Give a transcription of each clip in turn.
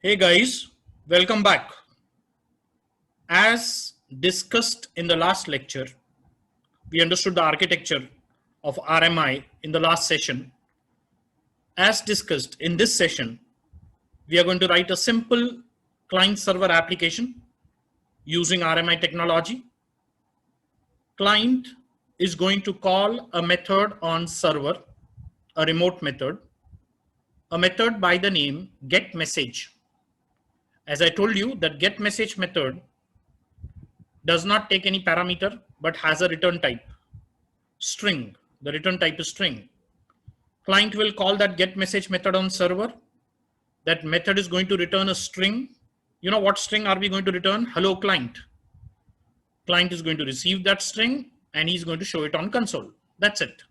Hey guys, welcome back. As discussed in the last lecture, we understood the architecture of RMI in the last session. As discussed in this session, we are going to write a simple client server application using RMI technology. Client is going to call a method on server, a remote method, a method by the name getMessage. As I told you, that getMessage method does not take any parameter but has a return type string. The return type is string. Client will call that getMessage method on server. That method is going to return a string. You know what string are we going to return? Hello client. Client is going to receive that string and he's going to show it on console. That's it.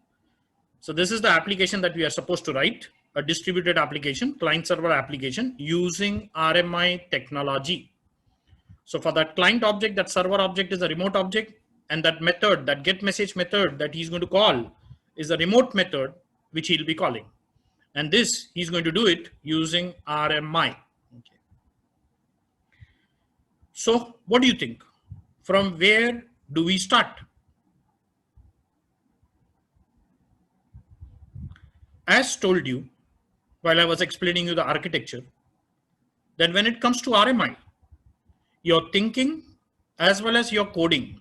So this is the application that we are supposed to write, a distributed application, client server application using RMI technology. So for that client object, that server object is a remote object, and that method, that getMessage method that he's going to call is a remote method which he'll be calling. And this, he's going to do it using RMI. Okay. So what do you think? From where do we start? As told you while I was explaining you the architecture, that when it comes to RMI, your thinking as well as your coding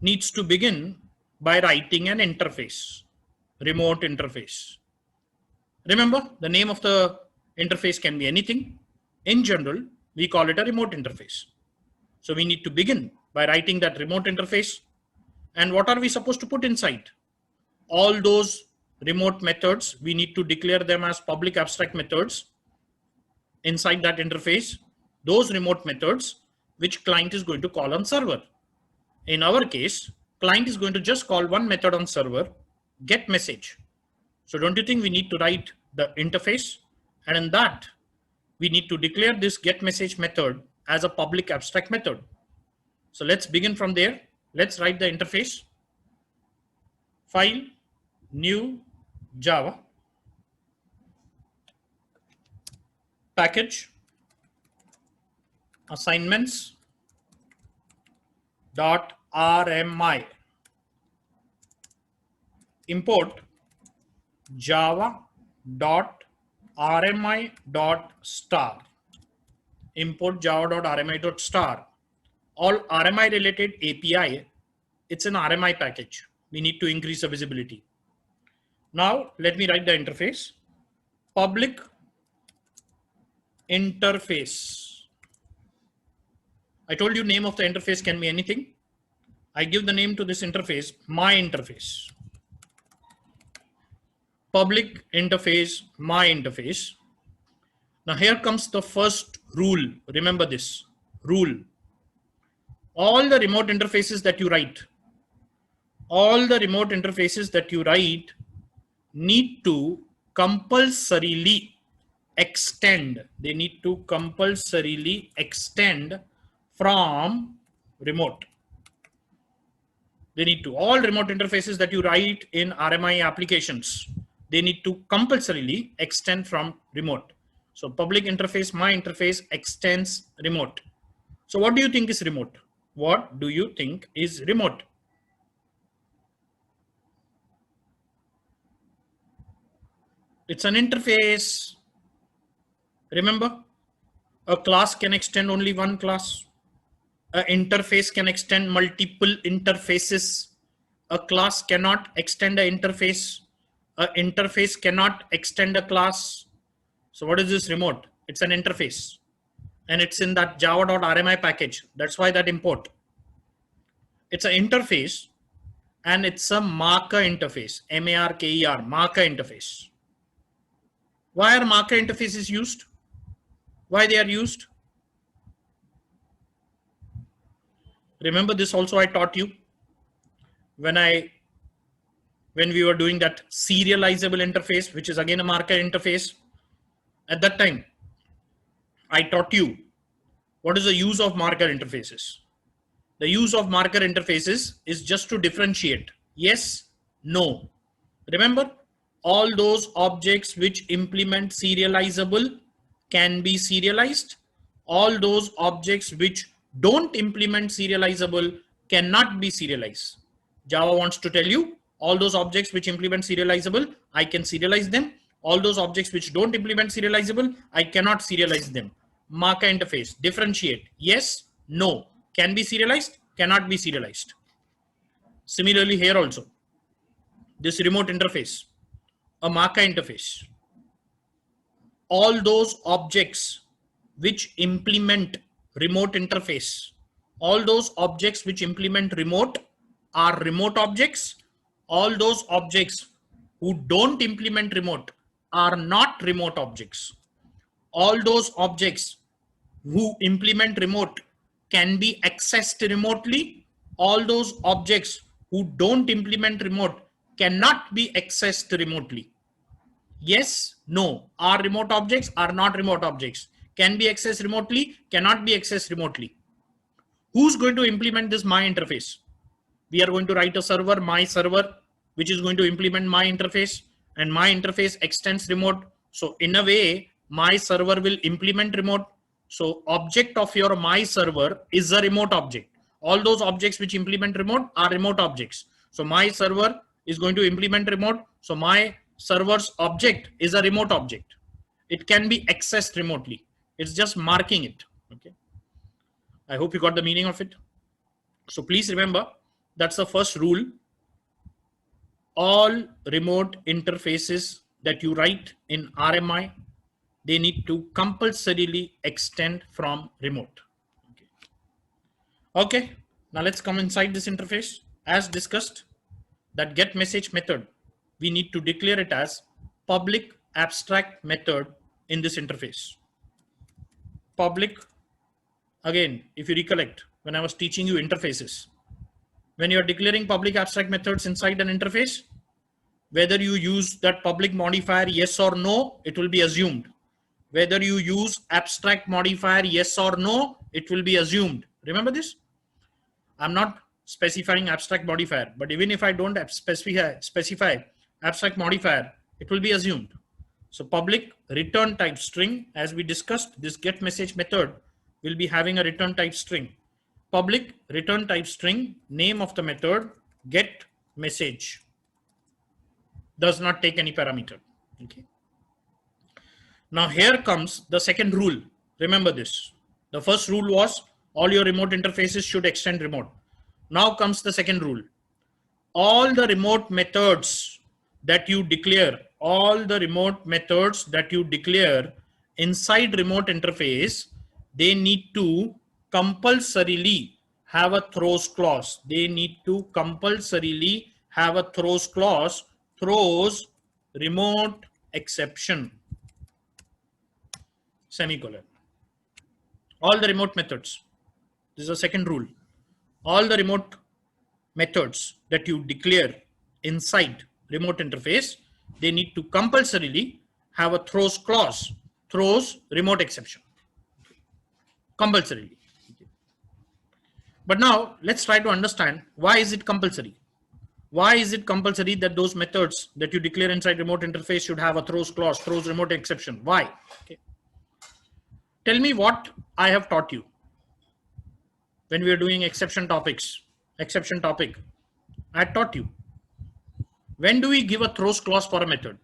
needs to begin by writing an interface, remote interface. Remember, the name of the interface can be anything. In general, we call it a remote interface. So we need to begin by writing that remote interface. And what are we supposed to put inside? All those remote methods, we need to declare them as public abstract methods inside that interface. Those remote methods which client is going to call on server. In our case, client is going to just call one method on server, getMessage. So don't you think we need to write the interface? And in that, we need to declare this getMessage method as a public abstract method. So let's begin from there. Let's write the interface. File, new, Java, package, assignments, .rmi, import java.rmi.star, import java.rmi.star. All RMI related API, it's an RMI package. We need to increase the visibility. Now let me write the interface. Public interface. I told you name of the interface can be anything. I give the name to this interface, my interface. Public interface, my interface. Now here comes the first rule. Remember this rule. All the remote interfaces that you write, need to compulsorily extend. They need to compulsorily extend from remote. They need to, all remote interfaces that you write in RMI applications, they need to compulsorily extend from remote. So public interface, my interface extends remote. So what do you think is remote? What do you think is remote? It's an interface. Remember, a class can extend only one class. An interface can extend multiple interfaces. A class cannot extend an interface. An interface cannot extend a class. So what is this remote? It's an interface. And it's in that java.rmi package. That's why that import. It's an interface and it's a marker interface. M-A-R-K-E-R, marker interface. Why are marker interfaces used? Why they are used? Remember this also I taught you when we were doing that serializable interface, which is again a marker interface. At that time, I taught you what is the use of marker interfaces. The use of marker interfaces is just to differentiate yes, no. Remember, all those objects which implement serializable can be serialized. All those objects which don't implement serializable cannot be serialized. Java wants to tell you all those objects which implement serializable, I can serialize them. All those objects which don't implement serializable, I cannot serialize them. Marker interface, differentiate, yes, no, can be serialized, cannot be serialized. Similarly here also, this remote interface, a marker interface, all those objects which implement remote interface, all those objects which implement remote are remote objects. All those objects who don't implement remote are not remote objects. All those objects who implement remote can be accessed remotely. All those objects who don't implement remote cannot be accessed remotely. Yes, no. Are remote objects, are not remote objects. Can be accessed remotely, cannot be accessed remotely. Who's going to implement this my interface? We are going to write a server, my server, which is going to implement my interface, and my interface extends remote. So in a way, my server will implement remote. So object of your my server is a remote object. All those objects which implement remote are remote objects. So my server is going to implement remote. So my server's object is a remote object. It can be accessed remotely. It's just marking it. Okay. I hope you got the meaning of it. So please remember, that's the first rule. All remote interfaces that you write in RMI, they need to compulsorily extend from remote. Okay, now let's come inside this interface. As discussed, that get message method, we need to declare it as public abstract method in this interface. Public, again, if you recollect, when I was teaching you interfaces, when you're declaring public abstract methods inside an interface, whether you use that public modifier yes or no, it will be assumed. Whether you use abstract modifier yes or no, it will be assumed. Remember this? I'm not specifying abstract modifier, but even if I don't specify abstract modifier, it will be assumed. So public return type string, as we discussed, this get message method will be having a return type string. Public return type string, name of the method, get message, does not take any parameter. Okay. Now here comes the second rule. Remember this. The first rule was all your remote interfaces should extend remote. Now comes the second rule. All the remote methods that you declare, inside remote interface, they need to compulsorily have a throws clause. They need to compulsorily have a throws clause, throws remote exception, semicolon. All the remote methods. This is the second rule. All the remote methods that you declare inside remote interface, they need to compulsorily have a throws clause, throws remote exception, compulsorily. But now let's try to understand, why is it compulsory? Why is it compulsory that those methods that you declare inside remote interface should have a throws clause, throws remote exception? Why? Okay. Tell me what I have taught you when we are doing exception topics. Exception topic, I taught you. When do we give a throws clause for a method?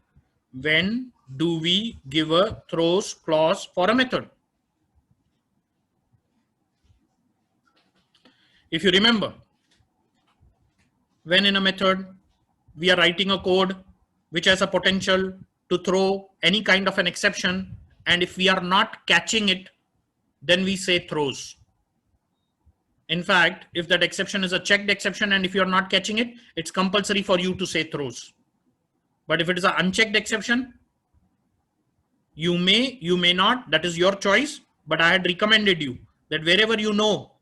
When do we give a throws clause for a method? If you remember, when in a method, we are writing a code which has a potential to throw any kind of an exception, and if we are not catching it, then we say throws. In fact, if that exception is a checked exception and if you're not catching it, it's compulsory for you to say throws. But if it is an unchecked exception, you may not, that is your choice. But I had recommended you that wherever you know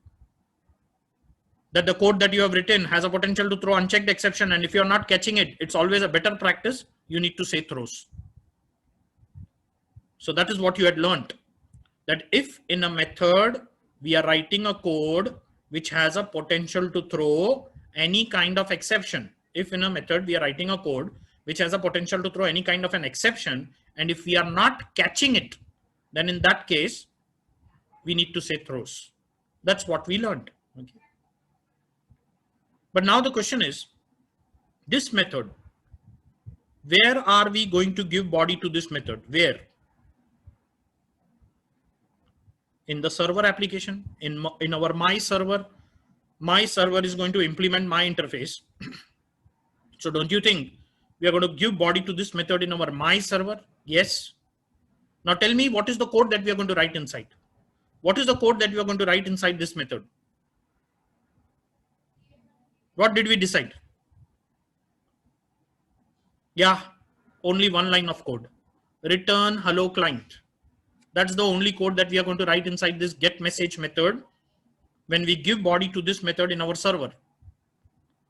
that the code that you have written has a potential to throw unchecked exception, and if you're not catching it, it's always a better practice. You need to say throws. So that is what you had learned, that if in a method we are writing a code which has a potential to throw any kind of exception, if in a method we are writing a code which has a potential to throw any kind of an exception, and if we are not catching it, then in that case, we need to say throws. That's what we learned. Okay. But now the question is, this method, where are we going to give body to this method? Where? In the server application, in our my server is going to implement my interface. So don't you think we are going to give body to this method in our my server? Yes. Now tell me, what is the code that we are going to write inside? What is the code that we are going to write inside this method? What did we decide? Yeah, only one line of code. Return hello client. That's the only code that we are going to write inside this get message method when we give body to this method in our server.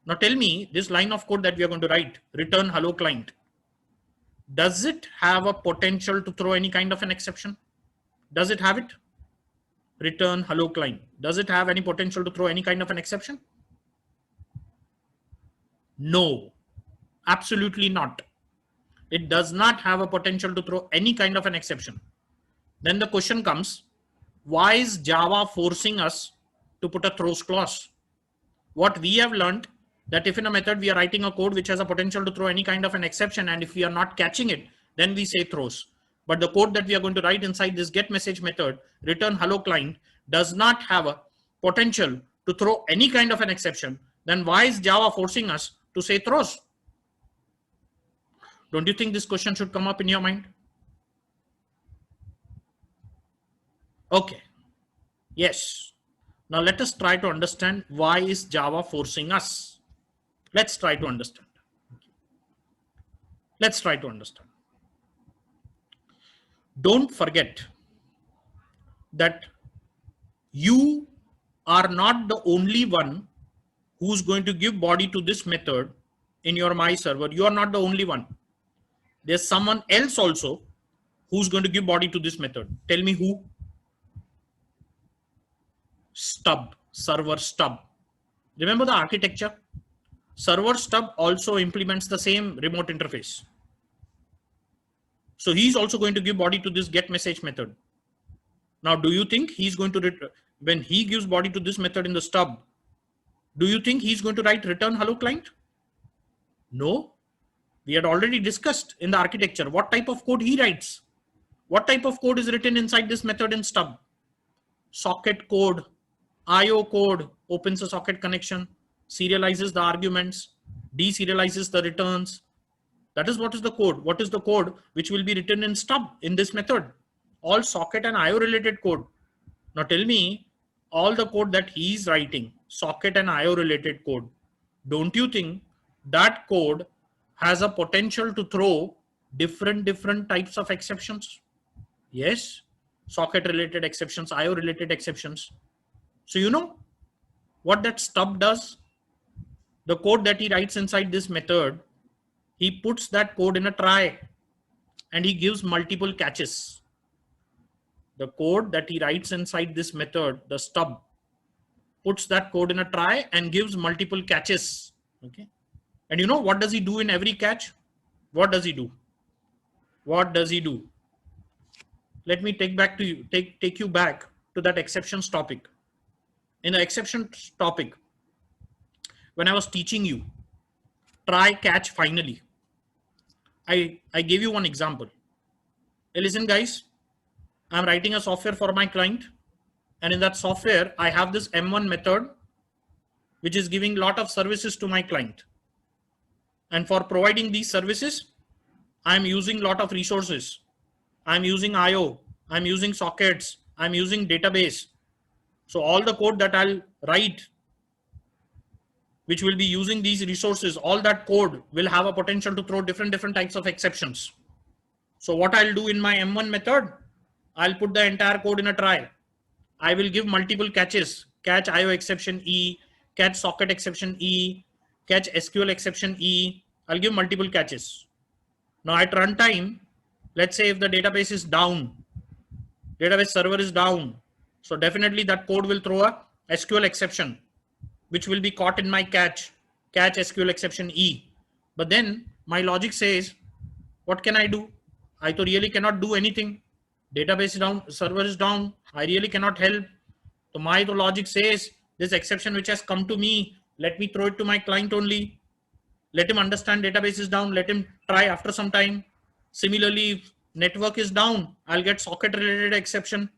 Now tell me, this line of code that we are going to write, return hello client, does it have a potential to throw any kind of an exception? Does it have it? Return hello client. Does it have any potential to throw any kind of an exception? No, absolutely not. It does not have a potential to throw any kind of an exception. Then the question comes, why is Java forcing us to put a throws clause? What we have learned, that if in a method we are writing a code which has a potential to throw any kind of an exception, and if we are not catching it, then we say throws. But the code that we are going to write inside this get message method, return hello client, does not have a potential to throw any kind of an exception. Then why is Java forcing us to say throws? Don't you think this question should come up in your mind? Okay. Yes. Now let us try to understand, why is Java forcing us? Let's try to understand. Let's try to understand. Don't forget that you are not the only one who's going to give body to this method in your my server. You are not the only one. There's someone else also who's going to give body to this method. Tell me who? Stub, server stub. Remember the architecture? Server stub also implements the same remote interface. So he's also going to give body to this get message method. Now, do you think he's going to, when he gives body to this method in the stub, do you think he's going to write return hello client? No. We had already discussed in the architecture what type of code he writes. What type of code is written inside this method in stub? Socket code, IO code, opens a socket connection, serializes the arguments, deserializes the returns. That is what is the code. What is the code which will be written in stub in this method? All socket and IO related code. Now tell me, all the code that he's writing, socket and IO related code, don't you think that code has a potential to throw different types of exceptions? Yes, socket related exceptions, IO related exceptions. So you know what that stub does? The code that he writes inside this method, he puts that code in a try and he gives multiple catches. The code that he writes inside this method, the stub, puts that code in a try and gives multiple catches. Okay. And you know what does he do in every catch? What does he do? What does he do? Let me take you back to that exceptions topic. In the exceptions topic, when I was teaching you try, catch, finally, I gave you one example. Hey, listen guys, I'm writing a software for my client, and in that software I have this M1 method which is giving lot of services to my client. And for providing these services, I'm using lot of resources. I'm using IO, I'm using sockets, I'm using database. So all the code that I'll write, which will be using these resources, all that code will have a potential to throw different types of exceptions. So what I'll do in my M1 method, I'll put the entire code in a try. I will give multiple catches, catch IO exception E, catch socket exception E, catch SQL exception E. I'll give multiple catches. Now at runtime, let's say if the database is down, database server is down, so definitely that code will throw a SQL exception, which will be caught in my catch SQL exception E. But then my logic says, what can I do? I really cannot do anything. Database is down, server is down. I really cannot help. So my logic says this exception which has come to me, let me throw it to my client only. Let him understand database is down. Let him try after some time. Similarly, if network is down, I'll get socket related exception.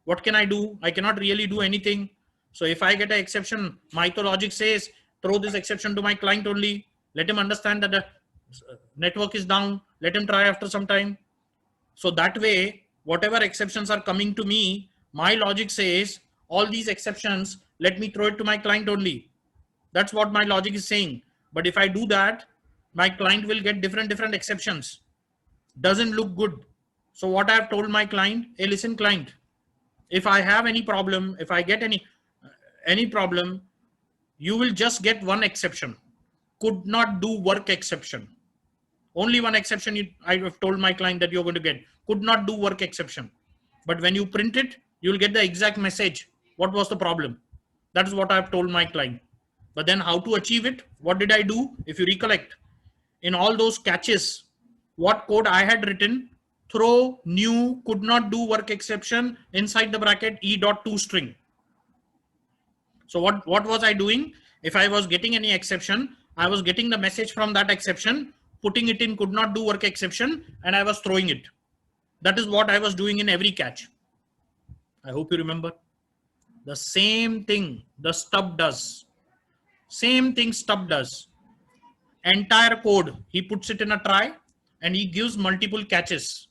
What can I do? I cannot really do anything. So if I get an exception, my logic says throw this exception to my client only. Let him understand that the network is down. Let him try after some time. So that way, whatever exceptions are coming to me, my logic says all these exceptions, let me throw it to my client only. That's what my logic is saying. But if I do that, my client will get different exceptions. Doesn't look good. So what I have told my client, hey, listen, client, if I have any problem, if I get any problem, you will just get one exception. Could not do work exception. Only one exception I have told my client that you're going to get. Could not do work exception. But when you print it, you'll get the exact message. What was the problem? That is what I've told my client. But then how to achieve it? What did I do? If you recollect, in all those catches, what code I had written, throw new could not do work exception inside the bracket e.toString. So what was I doing? If I was getting any exception, I was getting the message from that exception, putting it in could not do work exception, and I was throwing it. That is what I was doing in every catch. I hope you remember. The same thing the stub does. Same thing stub does. Entire code, he puts it in a try and he gives multiple catches.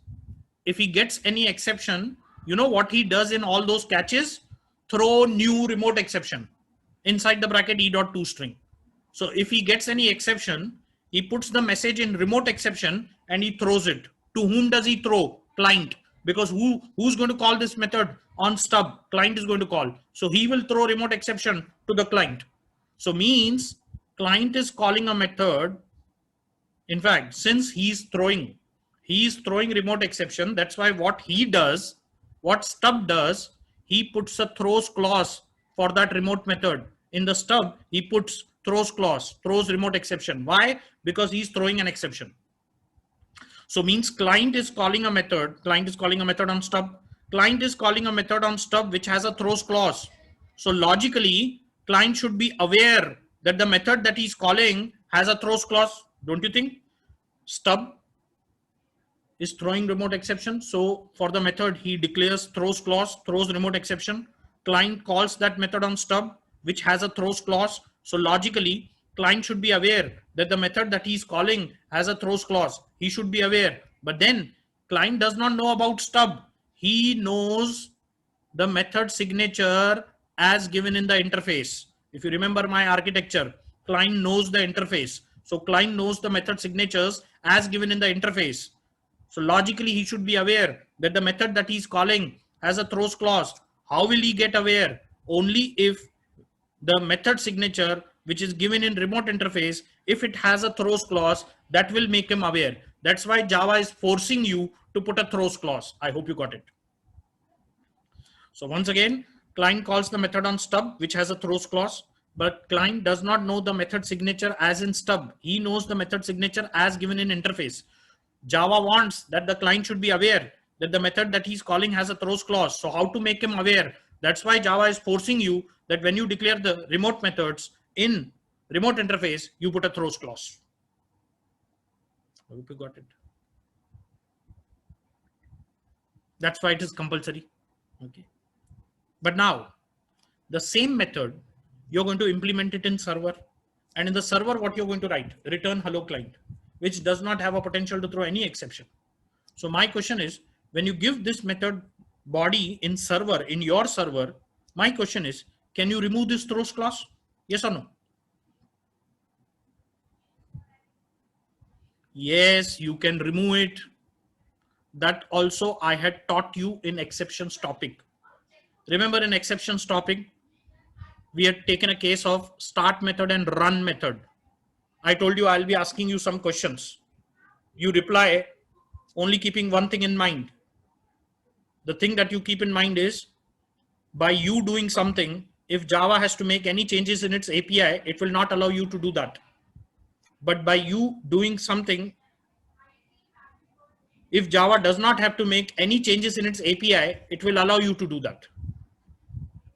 If he gets any exception, you know what he does in all those catches? Throw new remote exception inside the bracket e.toString. So if he gets any exception, he puts the message in remote exception and he throws it. To whom does he throw? Client. Because who's going to call this method on stub? Client is going to call. So he will throw remote exception to the client. So means client is calling a method. In fact, since he's throwing remote exception, that's why what he does, what stub does, he puts a throws clause for that remote method. In the stub, he puts throws clause, throws remote exception. Why? Because he's throwing an exception. So means client is calling a method on stub. Client is calling a method on stub which has a throws clause. So logically, client should be aware that the method that he's calling has a throws clause. Don't you think? Stub is throwing remote exception. So for the method, he declares throws clause, throws remote exception. Client calls that method on stub, which has a throws clause. So logically, client should be aware that the method that he's calling has a throws clause. He should be aware. But then client does not know about stub. He knows the method signature as given in the interface. If you remember my architecture, client knows the interface. So client knows the method signatures as given in the interface. So logically, he should be aware that the method that he's calling has a throws clause. How will he get aware? Only if the method signature, which is given in remote interface, if it has a throws clause, that will make him aware. That's why Java is forcing you to put a throws clause. I hope you got it. So once again, client calls the method on stub, which has a throws clause, but client does not know the method signature as in stub. He knows the method signature as given in interface. Java wants that the client should be aware that the method that he's calling has a throws clause. So how to make him aware? That's why Java is forcing you that when you declare the remote methods in remote interface, you put a throws clause. I hope you got it. That's why it is compulsory. Okay. But now the same method, you're going to implement it in server, and in the server, what you're going to write? Return hello client, which does not have a potential to throw any exception. So my question is, when you give this method body in server, in your server, my question is, can you remove this throws clause? Yes or no? Yes, you can remove it. That also I had taught you in exceptions topic. Remember in exceptions topic, we had taken a case of start method and run method. I told you I'll be asking you some questions. You reply only keeping one thing in mind. The thing that you keep in mind is, by you doing something, if Java has to make any changes in its API, it will not allow you to do that. But by you doing something, If Java does not have to make any changes in its API, it will allow you to do that.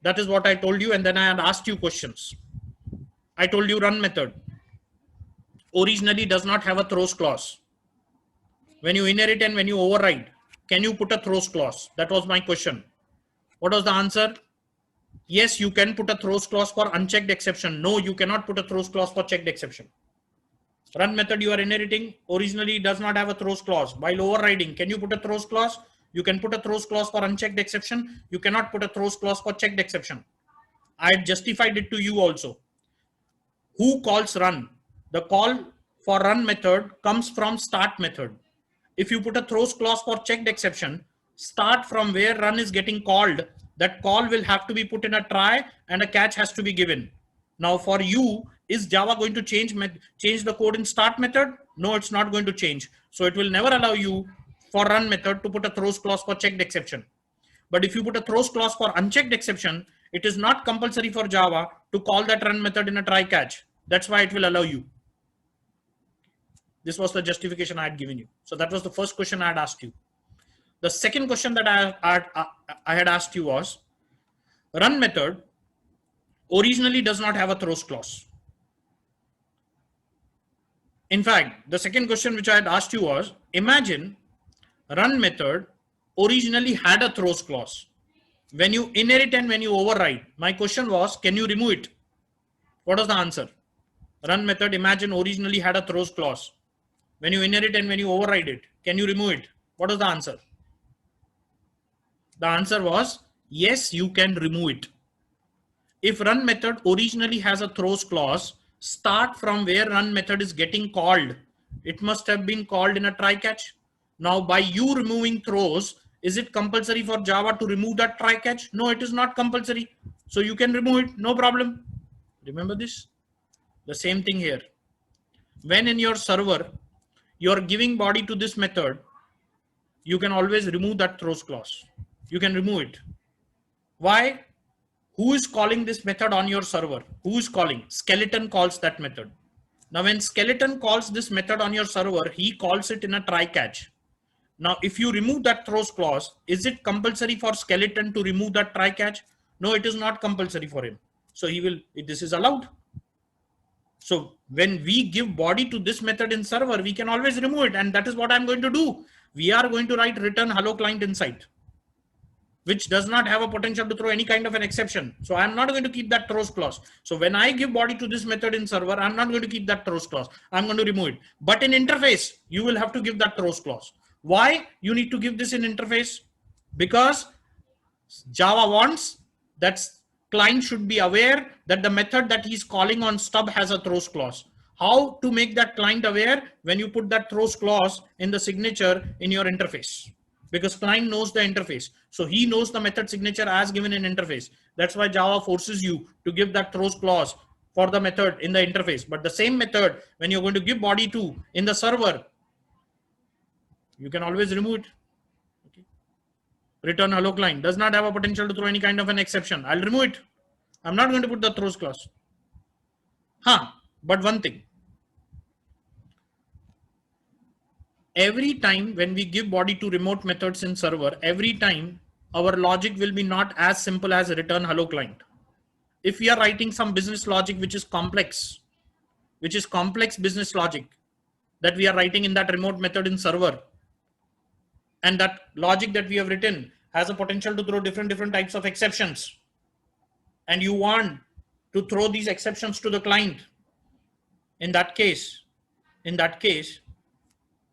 That is what I told you. And then I had asked you questions. I told you run method originally does not have a throws clause. When you inherit and when you override, can you put a throws clause? That was my question. What was the answer? Yes, you can put a throws clause for unchecked exception. No, you cannot put a throws clause for checked exception. Run method you are inheriting originally does not have a throws clause. While overriding, can you put a throws clause? You can put a throws clause for unchecked exception. You cannot put a throws clause for checked exception. I had justified it to you also. Who calls run? The call for run method comes from start method. If you put a throws clause for checked exception, start from where run is getting called, that call will have to be put in a try and a catch has to be given. Now for you, is Java going to change the code in start method? No, it's not going to change. So it will never allow you for run method to put a throws clause for checked exception. But if you put a throws clause for unchecked exception, it is not compulsory for Java to call that run method in a try catch. That's why it will allow you. This was the justification I had given you. So that was the first question I had asked you. The second question that I had asked you was, run method originally does not have a throws clause. In fact, the second question which I had asked you was, imagine run method originally had a throws clause. When you inherit and when you override, my question was, can you remove it? What was the answer? Run method, imagine, originally had a throws clause. When you inherit and when you override it, can you remove it? What was the answer? The answer was, yes, you can remove it. If run method originally has a throws clause, start from where run method is getting called. It must have been called in a try catch. Now by you removing throws, is it compulsory for Java to remove that try catch? No, it is not compulsory. So you can remove it, no problem. Remember this? The same thing here. When in your server, you're giving body to this method, you can always remove that throws clause. You can remove it. Why? Who is calling this method on your server? Who is calling? Skeleton calls that method. Now when skeleton calls this method on your server, he calls it in a try catch. Now if you remove that throws clause, is it compulsory for skeleton to remove that try catch? No, it is not compulsory for him. So he will, this is allowed. So when we give body to this method in server, we can always remove it. And that is what I'm going to do. We are going to write return hello client inside, which does not have a potential to throw any kind of an exception. So I'm not going to keep that throws clause. So when I give body to this method in server, I'm not going to keep that throws clause. I'm going to remove it. But in interface, you will have to give that throws clause. Why you need to give this in interface? Because Java wants that client should be aware that the method that he's calling on stub has a throws clause. How to make that client aware? When you put that throws clause in the signature in your interface. Because client knows the interface. So he knows the method signature as given in interface. That's why Java forces you to give that throws clause for the method in the interface. But the same method, when you're going to give body to in the server, you can always remove it. Okay. Return hello client does not have a potential to throw any kind of an exception. I'll remove it. I'm not going to put the throws clause. But one thing. Every time when we give body to remote methods in server, every time our logic will be not as simple as return hello client. If we are writing some business logic which is complex business logic that we are writing in that remote method in server, and that logic that we have written has a potential to throw different types of exceptions, and you want to throw these exceptions to the client, in that case,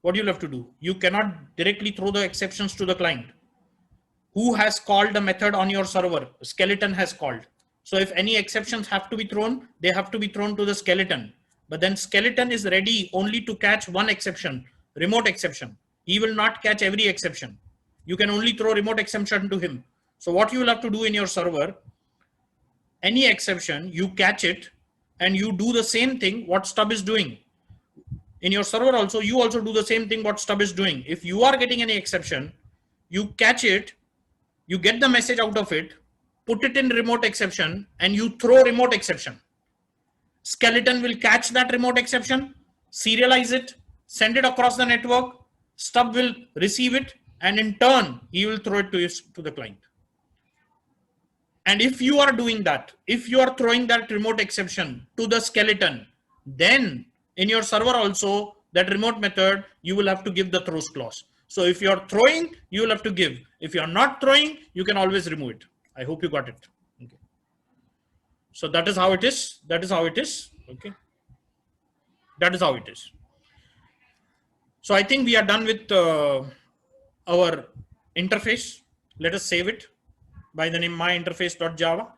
what you'll have to do, you cannot directly throw the exceptions to the client. Who has called the method on your server? Skeleton has called. So if any exceptions have to be thrown, they have to be thrown to the skeleton. But then skeleton is ready only to catch one exception, remote exception. He will not catch every exception. You can only throw remote exception to him. So what you will have to do in your server, any exception, you catch it and you do the same thing what stub is doing. In your server also, you also do the same thing what stub is doing. If you are getting any exception, you catch it, you get the message out of it, put it in remote exception, and you throw remote exception. Skeleton will catch that remote exception, serialize it, send it across the network. Stub will receive it, and in turn, he will throw it to the client. And if you are doing that, if you are throwing that remote exception to the skeleton, then in your server also, that remote method, you will have to give the throws clause. So if you're throwing, you will have to give. If you're not throwing, you can always remove it. I hope you got it. Okay. So that is how it is. That is how it is. Okay. That is how it is. So I think we are done with our interface. Let us save it by the name myinterface.java.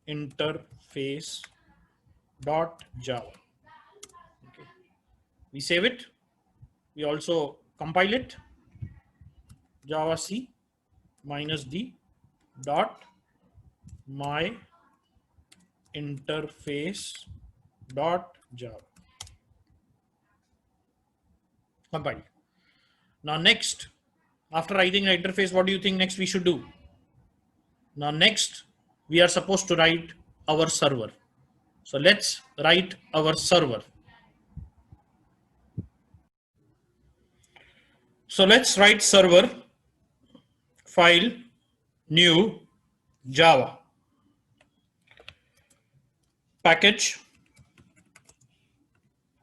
myinterface.java. Okay. We save it. We also compile it. Java C -d dot my interface dot java. Compile. Now next, after writing the interface, what do you think next we should do? Now next, we are supposed to write our server. So let's write our server. So let's write server, file, new, Java, package,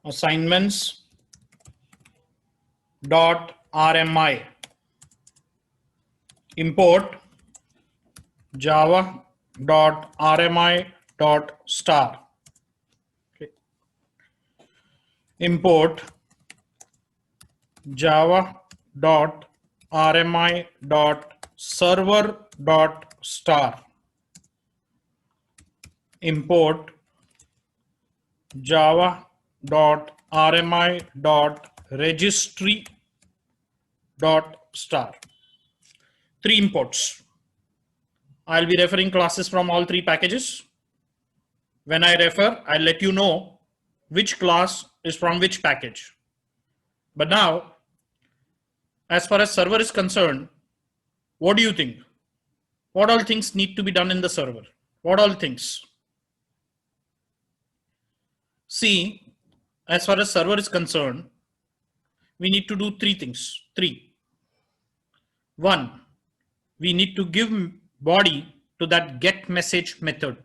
assignments dot RMI, import Java dot RMI dot star. Okay. Import Java dot RMI dot server dot star. Import Java dot RMI dot registry dot star. 3 imports. I'll be referring classes from all 3 packages. When I refer, I'll let you know which class is from which package. But now, as far as server is concerned, what do you think? What all things need to be done in the server? What all things? See, as far as server is concerned, we need to do 3 things. 3. 1, we need to give body to that get message method.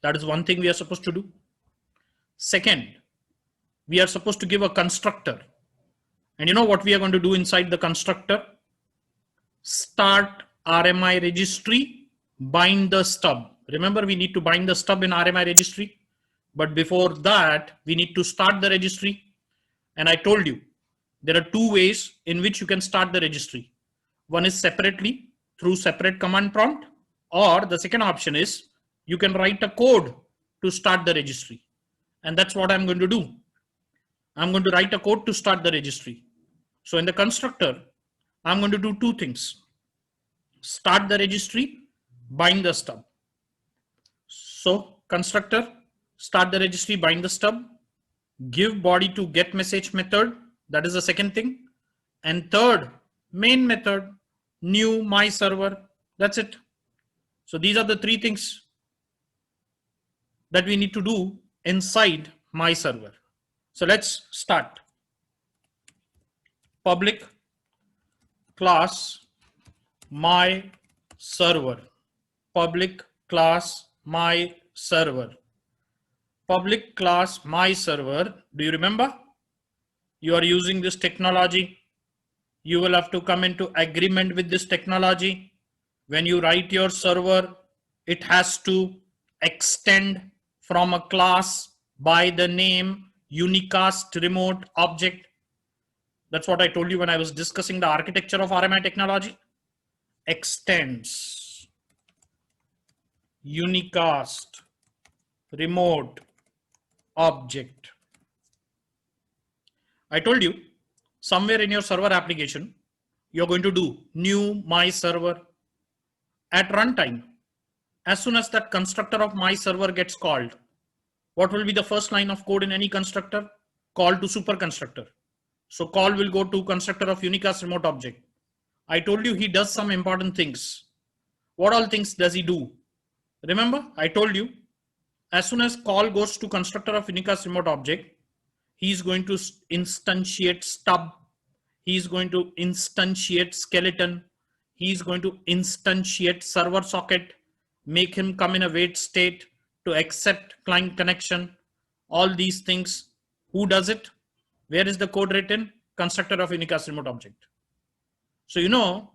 That is one thing we are supposed to do. Second, we are supposed to give a constructor. And you know what we are going to do inside the constructor? Start RMI registry, bind the stub. Remember, we need to bind the stub in RMI registry. But before that, we need to start the registry. And I told you, there are 2 ways in which you can start the registry. One is separately through separate command prompt, or the second option is you can write a code to start the registry. And that's what I'm going to do. I'm going to write a code to start the registry. So in the constructor, I'm going to do 2 things. Start the registry, bind the stub. So constructor, start the registry, bind the stub, give body to get message method. That is the second thing. And third, main method, new my server. That's it. So these are the 3 things that we need to do inside my server. So let's start. Public class my server. Public class my server. Public class my server. Do you remember? You are using this technology. You will have to come into agreement with this technology. When you write your server, it has to extend from a class by the name unicast remote object. That's what I told you when I was discussing the architecture of RMI technology. Extends unicast remote object. I told you somewhere in your server application, you're going to do new my server. At runtime, as soon as that constructor of my server gets called, what will be the first line of code in any constructor? Call to super constructor. So call will go to constructor of unicast remote object. I told you he does some important things. What all things does he do? Remember, I told you As soon as call goes to constructor of Unicast remote object, he is going to instantiate stub. He is going to instantiate skeleton. He is going to instantiate server socket, make him come in a wait state to accept client connection. All these things. Who does it? Where is the code written? Constructor of Unicast remote object. So, you know,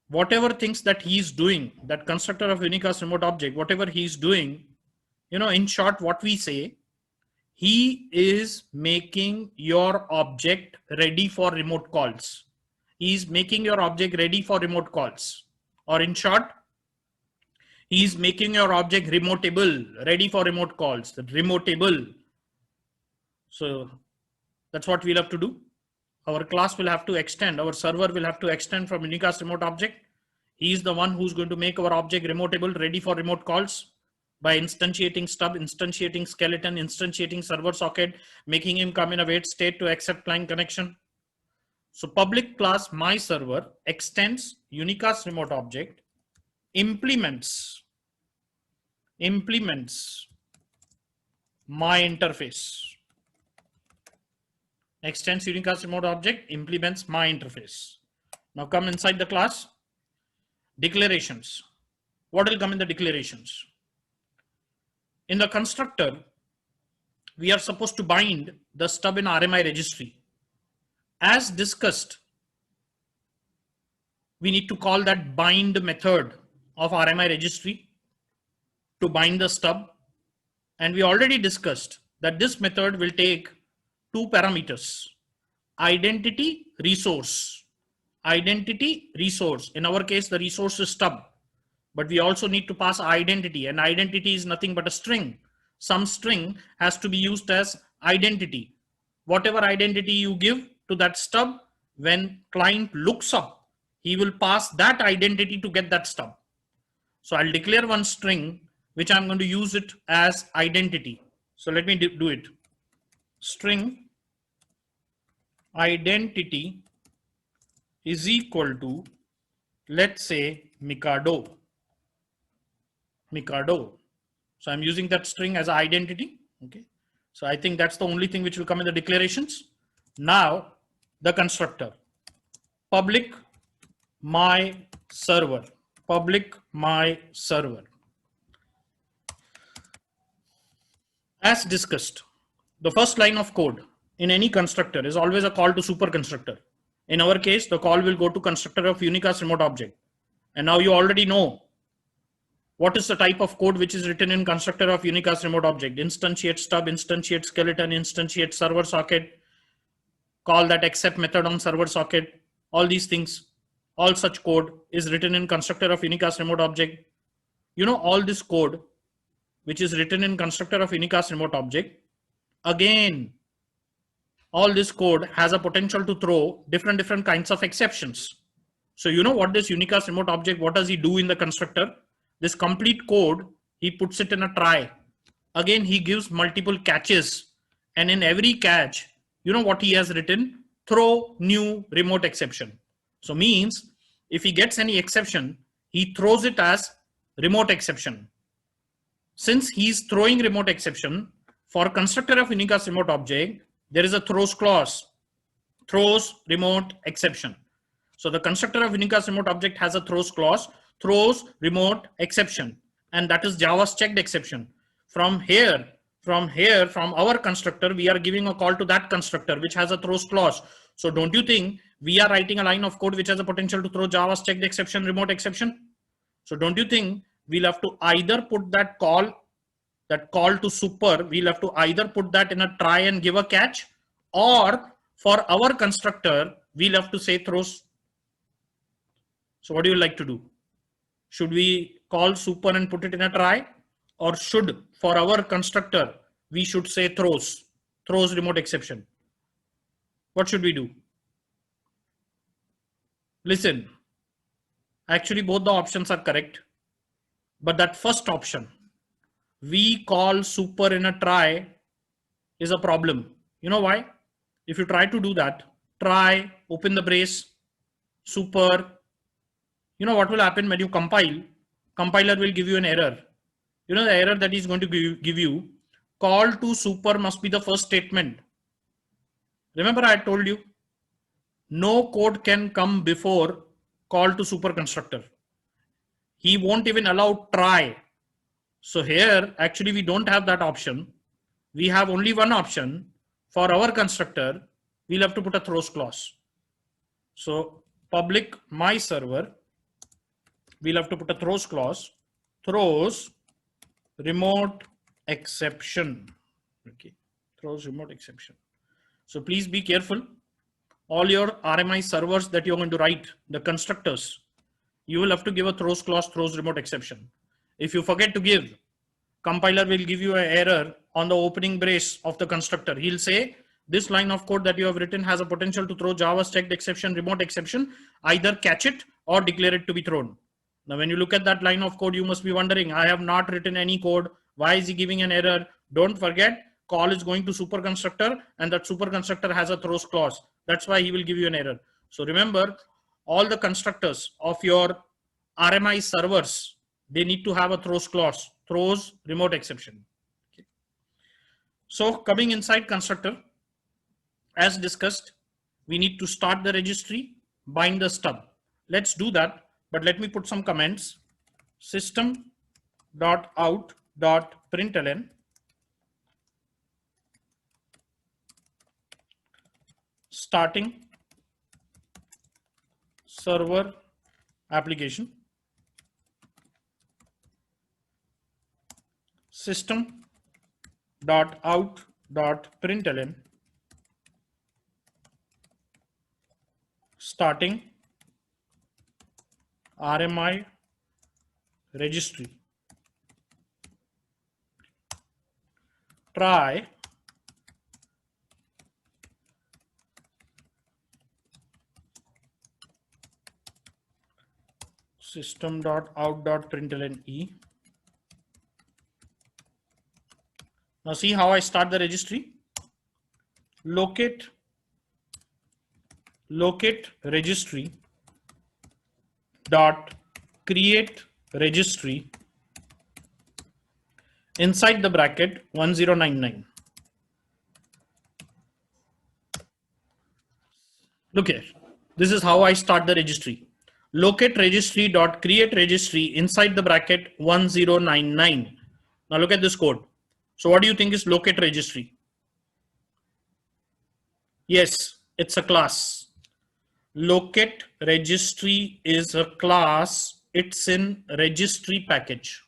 whatever things that he is doing, that constructor of Unicast remote object, whatever he is doing, you know, in short, what we say, he is making your object ready for remote calls. He is making your object ready for remote calls. Or in short, he is making your object remotable, ready for remote calls, remotable. So that's what we'll have to do. Our class will have to extend, our server will have to extend from Unicast remote object. He is the one who's going to make our object remotable, ready for remote calls by instantiating stub, instantiating skeleton, instantiating server socket, making him come in a wait state to accept client connection. So public class myServer extends Unicast remote object, implements my interface. Extends Unicast remote object, implements my interface. Now come inside the class. Declarations. What will come in the declarations? In the constructor, we are supposed to bind the stub in RMI registry. As discussed, we need to call that bind method of RMI registry to bind the stub. And we already discussed that this method will take two parameters: identity, resource. Identity, resource. In our case, the resource is stub, but we also need to pass identity, and identity is nothing but a string. Some string has to be used as identity. Whatever identity you give to that stub, when client looks up, he will pass that identity to get that stub. So I'll declare one string, which I'm going to use it as identity. So let me do it. String identity is equal to, let's say, Mikado. So I'm using that string as identity. Okay. So I think that's the only thing which will come in the declarations. Now the constructor, public my server, public my server. As discussed, the first line of code in any constructor is always a call to super constructor. In our case, the call will go to constructor of Unicast remote object. And now you already know what is the type of code which is written in constructor of Unicast remote object. Instantiate stub, instantiate skeleton, instantiate server socket, call that accept method on server socket. All these things, all such code is written in constructor of Unicast remote object. You know, all this code which is written in constructor of Unicast remote object, again, all this code has a potential to throw different kinds of exceptions. So you know what this Unicast remote object, what does he do in the constructor? This complete code, he puts it in a try. Again, he gives multiple catches. And in every catch, you know what he has written? Throw new remote exception. So means if he gets any exception, he throws it as remote exception. Since he's throwing remote exception, for constructor of Unicast remote object, there is a throws clause, throws remote exception. So the constructor of Unicast remote object has a throws clause, throws remote exception, and that is Java's checked exception. From our constructor, we are giving a call to that constructor which has a throws clause. So don't you think we are writing a line of code which has a potential to throw Java's checked exception, remote exception? So don't you think we'll have to either put that call to super, we'll have to either put that in a try and give a catch, or for our constructor, we'll have to say throws. So what do you like to do? Should we call super and put it in a try, or should, for our constructor, we should say throws remote exception? What should we do? Listen, actually both the options are correct, but that first option, we call super in a try, is a problem. You know why? If you try to do that, try, open the brace, super, you know what will happen when you compile? Compiler will give you an error. You know the error that is going to give you, call to super must be the first statement. Remember I told you, no code can come before call to super constructor. He won't even allow try. So here, actually we don't have that option. We have only one option. For our constructor, we'll have to put a throws clause. So public my server, we'll have to put a throws clause, throws remote exception. Okay, throws remote exception. So please be careful. All your RMI servers that you're going to write, the constructors, you will have to give a throws clause, throws remote exception. If you forget to give, compiler will give you an error on the opening brace of the constructor. He'll say, this line of code that you have written has a potential to throw Java stacked exception, remote exception, either catch it or declare it to be thrown. Now, when you look at that line of code, you must be wondering, I have not written any code. Why is he giving an error? Don't forget, call is going to super constructor and that super constructor has a throws clause. That's why he will give you an error. So remember, all the constructors of your RMI servers, they need to have a throws clause, throws remote exception. Okay. So coming inside constructor, as discussed, we need to start the registry, bind the stub. Let's do that, but let me put some comments. System.out.println starting server application, system.out.println starting RMI registry. Try system.out.println e. Now see how I start the registry. Locate registry dot create registry inside the bracket 1099. Look here. This is how I start the registry. Locate registry dot create registry inside the bracket 1099. Now look at this code. So what do you think is locate registry? Yes, it's a class. Locate registry is a class. It's in registry package.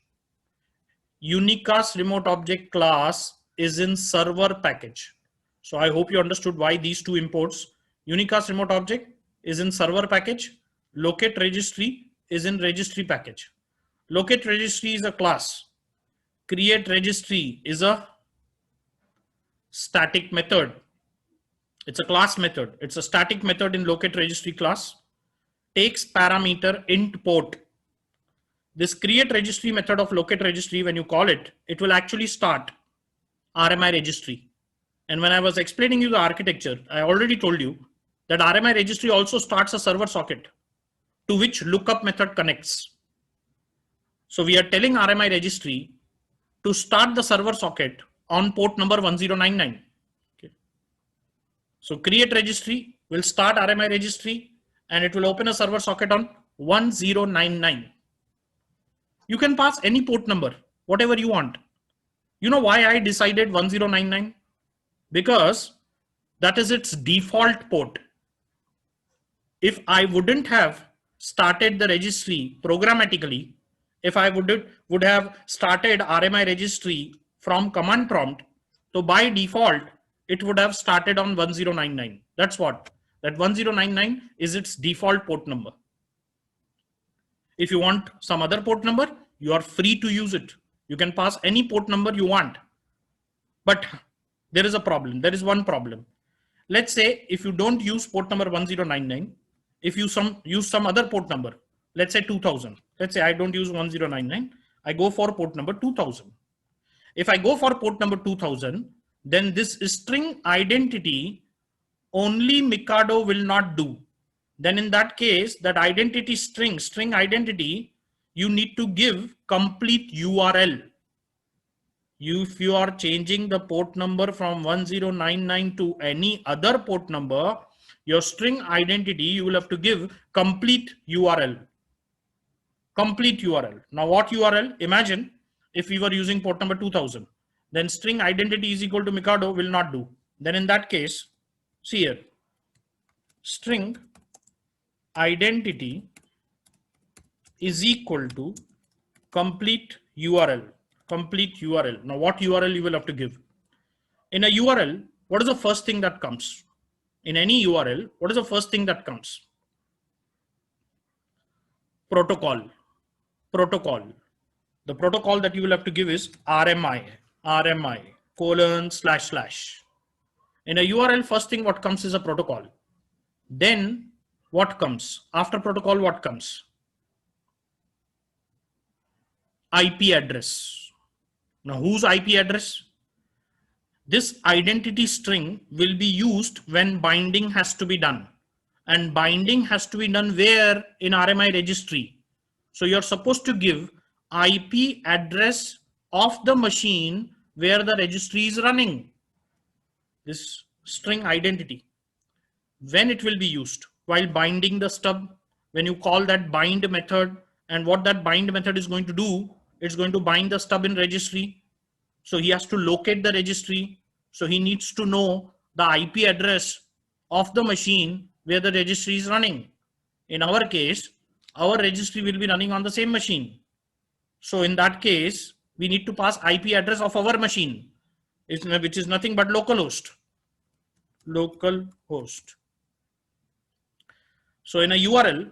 Unicast remote object class is in server package. So I hope you understood why these two imports. Unicast remote object is in server package. Locate registry is in registry package. Locate registry is a class. Create registry is a static method. It's a class method. It's a static method in locate registry class. Takes parameter int port. This create registry method of locate registry, when you call it, it will actually start RMI registry. And when I was explaining you the architecture, I already told you that RMI registry also starts a server socket to which lookup method connects. So we are telling RMI registry to start the server socket on port number 1099. Okay. So create registry will start RMI registry and it will open a server socket on 1099. You can pass any port number, whatever you want. You know why I decided 1099? Because that is its default port. If I wouldn't have started the registry programmatically, if I would have started RMI registry from command prompt, so by default, it would have started on 1099. That's what. That 1099 is its default port number. If you want some other port number, you are free to use it. You can pass any port number you want. But there is a problem. There is one problem. Let's say if you don't use port number 1099, if you use some other port number, let's say 2000. Let's say I don't use 1099. I go for port number 2000. If I go for port number 2000, then this string identity only Mikado will not do. Then in that case, that identity string identity, you need to give complete URL. if you are changing the port number from 1099 to any other port number, your string identity, you will have to give complete URL. Complete URL. Now what URL? Imagine if we were using port number 2000, then string identity is equal to Mikado will not do. Then in that case, see here, string identity is equal to complete URL. Complete URL. Now what URL you will have to give? In a URL, what is the first thing that comes? In any URL, what is the first thing that comes? Protocol. Protocol. The protocol that you will have to give is RMI, RMI, colon, slash, slash. In a URL, first thing what comes is a protocol. Then what comes? After protocol, what comes? IP address. Now whose IP address? This identity string will be used when binding has to be done. And binding has to be done where? In RMI registry. So you're supposed to give IP address of the machine where the registry is running. This string identity. When it will be used? While binding the stub. When you call that bind method, and what that bind method is going to do, it's going to bind the stub in registry. So he has to locate the registry. So he needs to know the IP address of the machine where the registry is running. In our case, our registry will be running on the same machine. So in that case, we need to pass IP address of our machine, which is nothing but localhost. Localhost. So in a URL,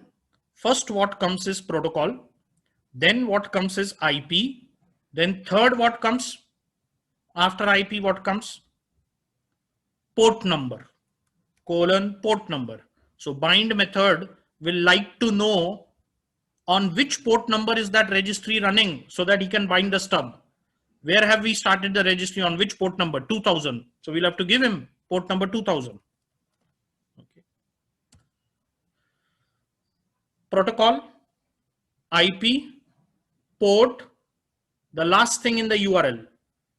first what comes is protocol, then what comes is IP, then third what comes? After IP, what comes? Port number, colon, port number. So bind method will like to know on which port number is that registry running so that he can bind the stub. Where have we started the registry, on which port number? 2000. So we'll have to give him port number 2000. Okay. Protocol, IP, port, the last thing in the URL,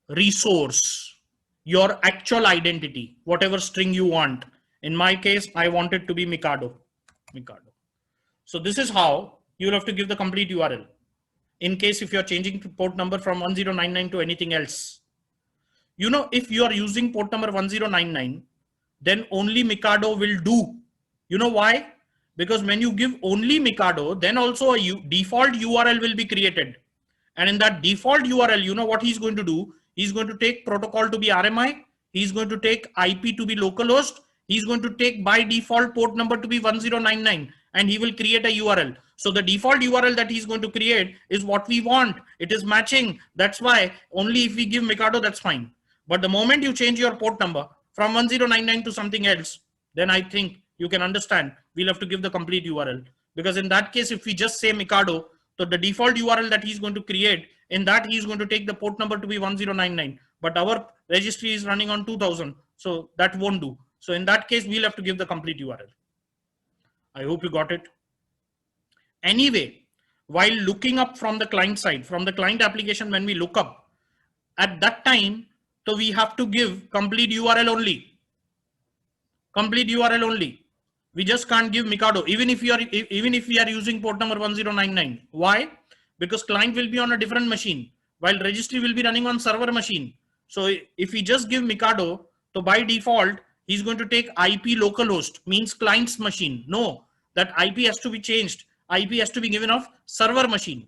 resource, your actual identity, whatever string you want. In my case, I want it to be Mikado. Mikado. So this is how you'll have to give the complete URL. In case if you're changing port number from 1099 to anything else. You know, if you are using port number 1099, then only Mikado will do. You know why? Because when you give only Mikado, then also a default URL will be created. And in that default URL, you know what he's going to do? He's going to take protocol to be RMI. He's going to take IP to be localhost. He's going to take by default port number to be 1099, and he will create a URL. So the default URL that he's going to create is what we want. It is matching. That's why only if we give Mikado, that's fine. But the moment you change your port number from 1099 to something else, then I think you can understand we'll have to give the complete URL. Because in that case, if we just say Mikado, so the default URL that he's going to create, in that he's going to take the port number to be 1099. But our registry is running on 2000. So that won't do. So in that case, we'll have to give the complete URL. I hope you got it. Anyway, while looking up from the client side, from the client application, when we look up, at that time, so we have to give complete URL only. Complete URL only. We just can't give Mikado, even if we are using port number 1099. Why? Because client will be on a different machine, while registry will be running on server machine. So if we just give Mikado, so by default, he's going to take IP localhost, means client's machine. No, that IP has to be changed. IP has to be given of server machine.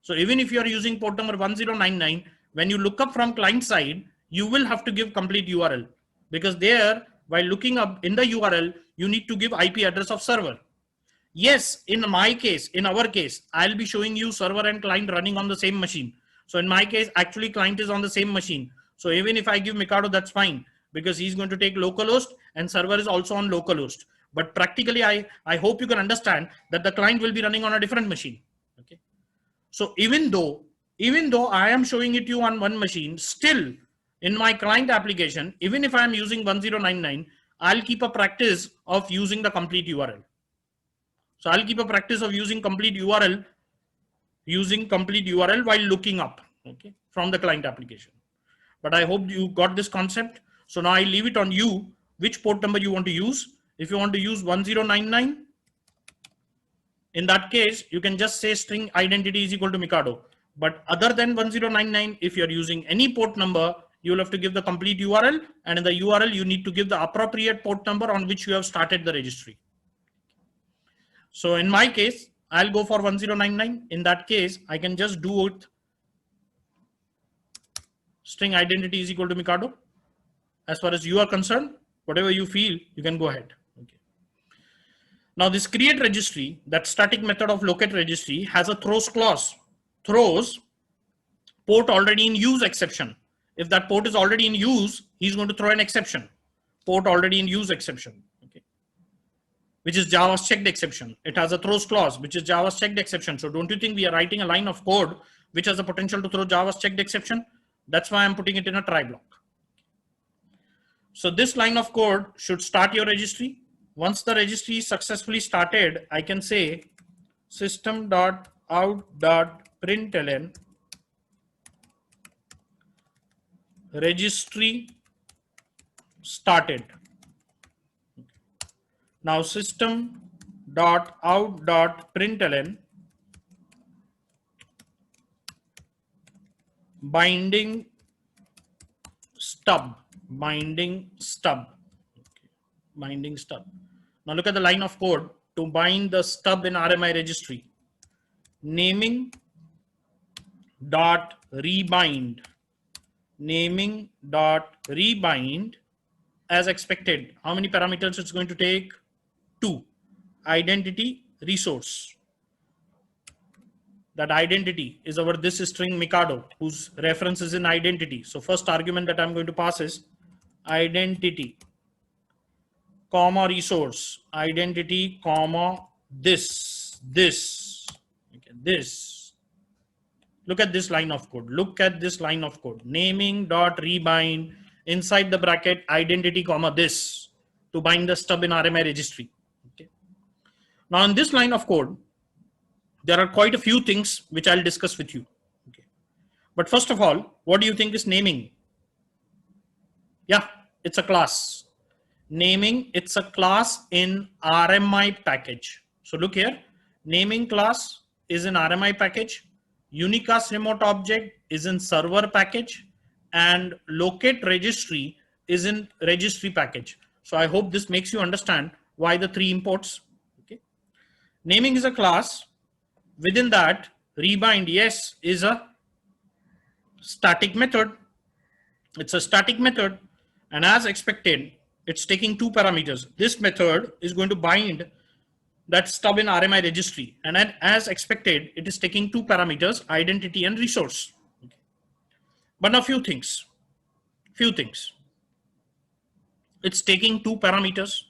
So even if you are using port number 1099, when you look up from client side, you will have to give complete URL, because there, while looking up in the URL, you need to give IP address of server. Yes, in my case, in our case, I'll be showing you server and client running on the same machine. So in my case, actually client is on the same machine. So even if I give Mikado, that's fine, because he's going to take localhost and server is also on localhost. But practically, I hope you can understand that the client will be running on a different machine. Okay. So even though I am showing it to you on one machine, still in my client application, even if I am using 1099, I'll keep a practice of using the complete URL. So I'll keep a practice of using complete URL while looking up, okay, from the client application. but I hope you got this concept. So now I leave it on you, which port number you want to use. If you want to use 1099, in that case, you can just say string identity is equal to Mikado. But other than 1099, if you're using any port number, you'll have to give the complete URL, and in the URL, you need to give the appropriate port number on which you have started the registry. So in my case, I'll go for 1099. In that case, I can just do it. String identity is equal to Mikado. As far as you are concerned, whatever you feel, you can go ahead. Okay. Now this create registry, that static method of locate registry, has a throws clause. Throws port already in use exception. If that port is already in use, he's going to throw an exception. Port already in use exception. Okay. Which is Java's checked exception. It has a throws clause, which is Java's checked exception. So don't you think we are writing a line of code which has the potential to throw Java's checked exception? That's why I'm putting it in a try block. So this line of code should start your registry. Once the registry is successfully started, I can say system.out.println registry started. Now system.out.println binding stub. Now look at the line of code to bind the stub in RMI registry. Naming dot rebind. As expected. How many parameters it's going to take? 2. Identity resource. That identity is our this string Mikado, whose reference is in identity. So first argument that I'm going to pass is identity, comma resource, identity, comma this. Okay, this. Look at this line of code. Naming dot rebind inside the bracket identity, comma this to bind the stub in RMI registry. Okay. Now in this line of code, there are quite a few things which I'll discuss with you. Okay. But first of all, what do you think is naming? Yeah, it's a class. Naming, it's a class in RMI package. So look here, naming class is in RMI package. Unicast remote object is in server package, and locate registry is in registry package. So I hope this makes you understand why the 3 imports. Okay. Naming is a class. Within that, rebind, yes, is a static method. It's a static method, and as expected, it's taking 2 parameters. This method is going to bind that stub in RMI registry, and as expected, it is taking 2 parameters, identity and resource. Okay. But now few things. It's taking 2 parameters.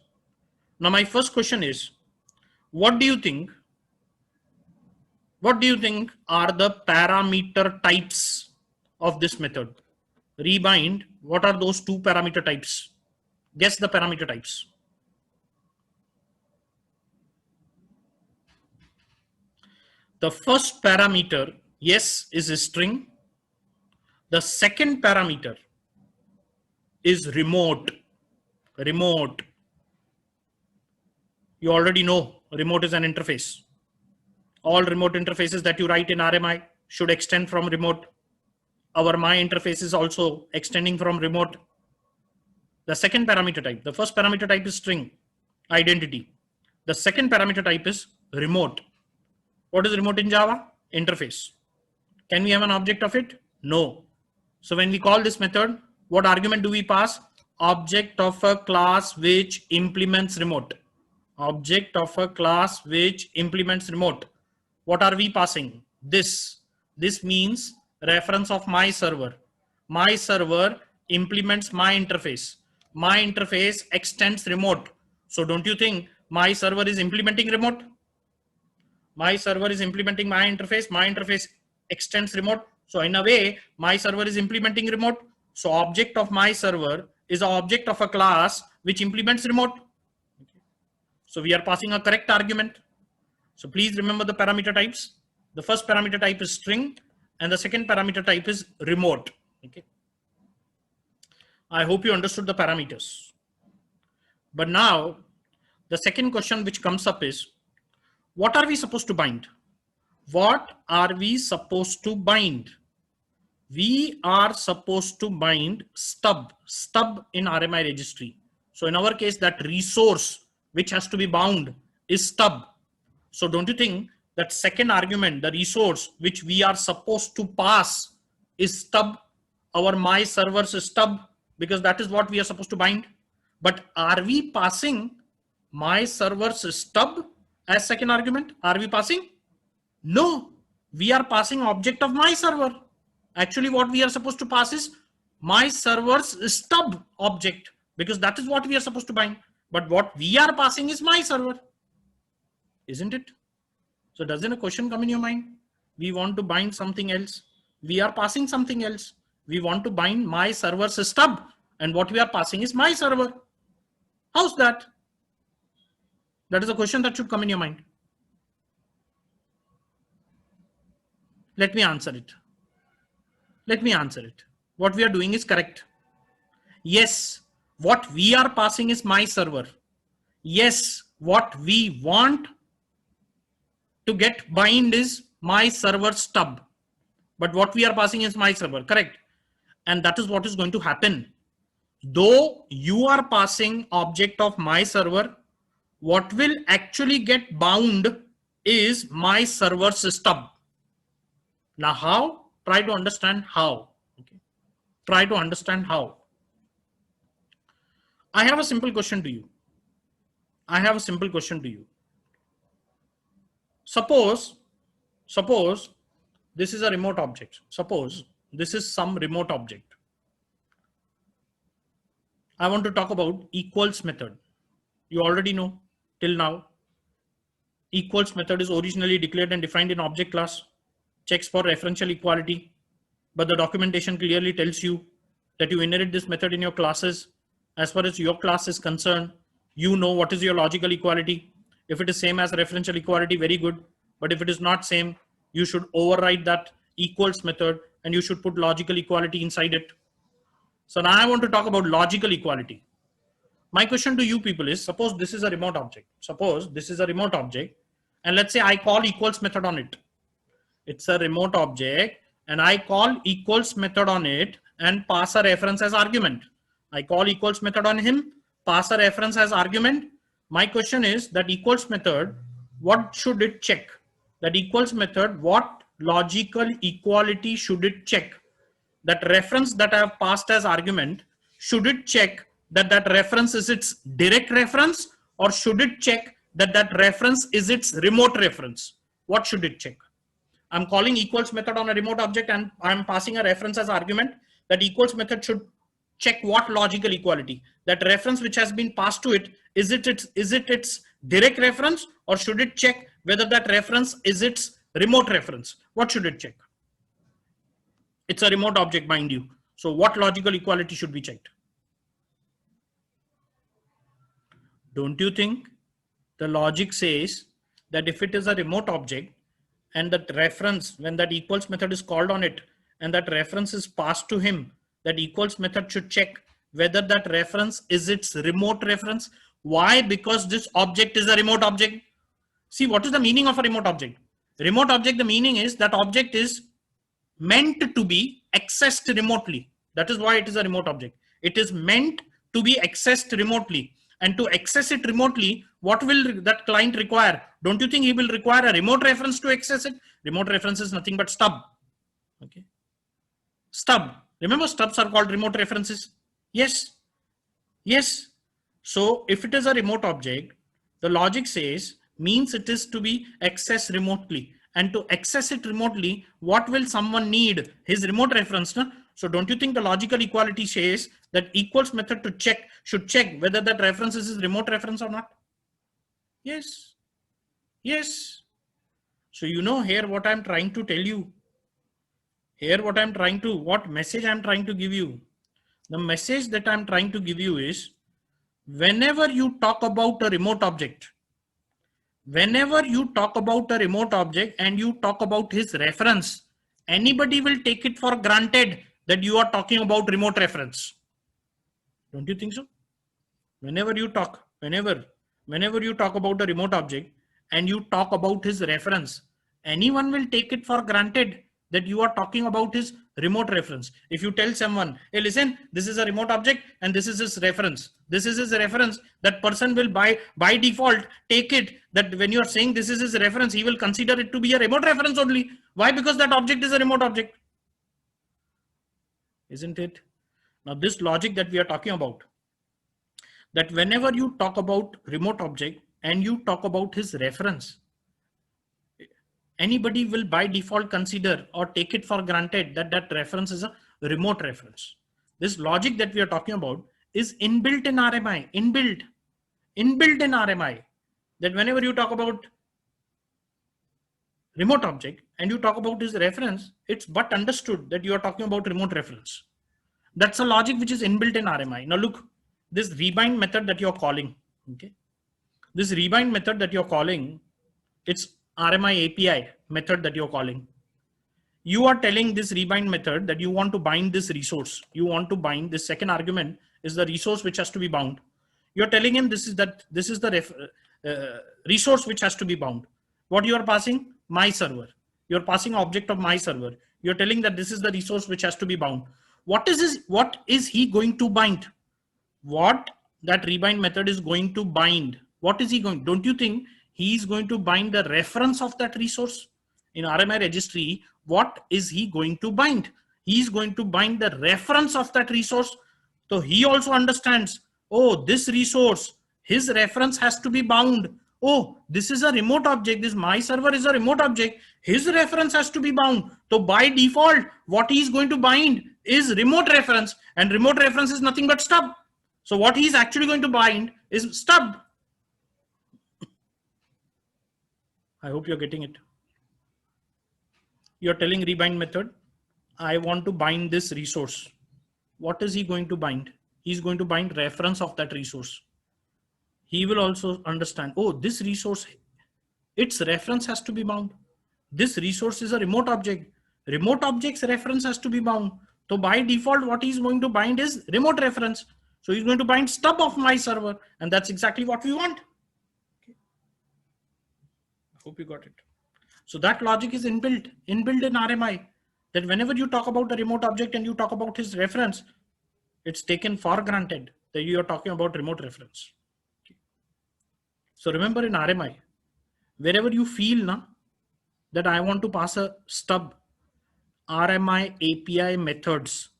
Now my first question is, what do you think are the parameter types of this method? Rebind, what are those 2 parameter types? Guess the parameter types. The first parameter, yes, is a string. The second parameter is remote. You already know remote is an interface. All remote interfaces that you write in RMI should extend from remote. Our my interface is also extending from remote. The second parameter type, the first parameter type is string, identity. The second parameter type is remote. What is remote in Java? Interface. Can we have an object of it? No. So when we call this method, what argument do we pass? Object of a class which implements remote. Object of a class which implements remote. What are we passing? This means reference of my server. My server implements my interface. My interface extends remote. So don't you think my server is implementing remote? My server is implementing my interface extends remote. So in a way, my server is implementing remote. So object of my server is an object of a class which implements remote. So we are passing a correct argument. So please remember the parameter types. The first parameter type is string, and the second parameter type is remote. Okay. I hope you understood the parameters. But now the second question which comes up is, what are we supposed to bind? What are we supposed to bind? We are supposed to bind stub in RMI registry. So in our case, that resource which has to be bound is stub. So don't you think that second argument, the resource which we are supposed to pass is stub, our my server's stub, because that is what we are supposed to bind. But are we passing my server's stub as second argument? Are we passing? No, we are passing object of my server. Actually, what we are supposed to pass is my server's stub object, because that is what we are supposed to bind. But what we are passing is my server, isn't it? So doesn't a question come in your mind? We want to bind something else. We are passing something else. We want to bind my server's stub, and what we are passing is my server. How's that? That is a question that should come in your mind. Let me answer it. Let me answer it. What we are doing is correct. Yes, what we are passing is my server. Yes, what we want to get bind is my server stub. But what we are passing is my server, correct? And that is what is going to happen. Though you are passing object of my server, what will actually get bound is my server's stub. Now how? Try to understand how. Okay. Try to understand how. I have a simple question to you. I have a simple question to you. Suppose this is a remote object. Suppose this is some remote object. I want to talk about equals method. You already know till now. Equals method is originally declared and defined in object class. Checks for referential equality. But the documentation clearly tells you that you inherit this method in your classes. As far as your class is concerned, you know what is your logical equality. If it is same as referential equality, very good. But if it is not same, you should override that equals method and you should put logical equality inside it. So now I want to talk about logical equality. My question to you people is, suppose this is a remote object. Suppose this is a remote object, and let's say I call equals method on it. It's a remote object and I call equals method on it and pass a reference as argument. I call equals method on him, pass a reference as argument. My question is that equals method, what should it check? That equals method, what logical equality should it check? That reference that I have passed as argument, should it check that that reference is its direct reference, or should it check that that reference is its remote reference? What should it check? I'm calling equals method on a remote object and I'm passing a reference as argument. That equals method should check what logical equality? That reference which has been passed to it, is it its direct reference, or should it check whether that reference is its remote reference? What should it check? It's a remote object, mind you. So what logical equality should be checked? Don't you think the logic says that if it is a remote object and that reference, when that equals method is called on it and that reference is passed to him, that equals method should check whether that reference is its remote reference? Why? Because this object is a remote object. See, what is the meaning of a remote object? Remote object, the meaning is that object is meant to be accessed remotely. That is why it is a remote object. It is meant to be accessed remotely. And to access it remotely, what will that client require? Don't you think he will require a remote reference to access it? Remote reference is nothing but stub. Okay. Stub. Remember, stubs are called remote references. Yes. Yes. So if it is a remote object, the logic says means it is to be accessed remotely. And to access it remotely, what will someone need? His remote reference. No? So don't you think the logical equality says that equals method to check should check whether that reference is his remote reference or not? Yes. Yes. So you know here what I'm trying to tell you. Here what message I'm trying to give you. The message that I'm trying to give you is, whenever you talk about a remote object, whenever you talk about a remote object and you talk about his reference, anybody will take it for granted that you are talking about remote reference. Don't you think so? Whenever you talk about a remote object and you talk about his reference, anyone will take it for granted that you are talking about his remote reference. If you tell someone, hey, listen, this is a remote object and this is his reference. This is his reference. That person will by default take it that when you are saying this is his reference, he will consider it to be a remote reference only. Why? Because that object is a remote object. Isn't it? Now this logic that we are talking about, that whenever you talk about remote object and you talk about his reference, anybody will by default consider or take it for granted that that reference is a remote reference. This logic that we are talking about is inbuilt in RMI, inbuilt in RMI, that whenever you talk about remote object and you talk about his reference, it's but understood that you are talking about remote reference. That's a logic which is inbuilt in RMI. Now look, this rebind method that you're calling, okay? This rebind method that you're calling, it's RMI API method that you're calling. You are telling this rebind method that you want to bind this resource. You want to bind this second argument is the resource which has to be bound. You're telling him this is the resource which has to be bound. What you are passing? My server. You're passing object of my server. You're telling that this is the resource which has to be bound. What is he going to bind? What that rebind method is going to bind? What is he going? Don't you think he is going to bind the reference of that resource? In RMI registry, what is he going to bind? He is going to bind the reference of that resource. So he also understands, oh, this resource, his reference has to be bound. Oh, this is a remote object. This my server is a remote object. His reference has to be bound. So by default, what he is going to bind is remote reference, and remote reference is nothing but stub. So what he is actually going to bind is stub. I hope you're getting it. You're telling rebind method, I want to bind this resource. What is he going to bind? He's going to bind reference of that resource. He will also understand, oh, this resource, its reference has to be bound. This resource is a remote object. Remote object's reference has to be bound. So by default, what he's going to bind is remote reference. So he's going to bind stub of my server. And that's exactly what we want. Okay. I hope you got it. So that logic is inbuilt in RMI, that whenever you talk about the remote object and you talk about his reference, it's taken for granted that you are talking about remote reference. Okay. So remember in RMI, wherever you feel that I want to pass a stub, RMI API methods,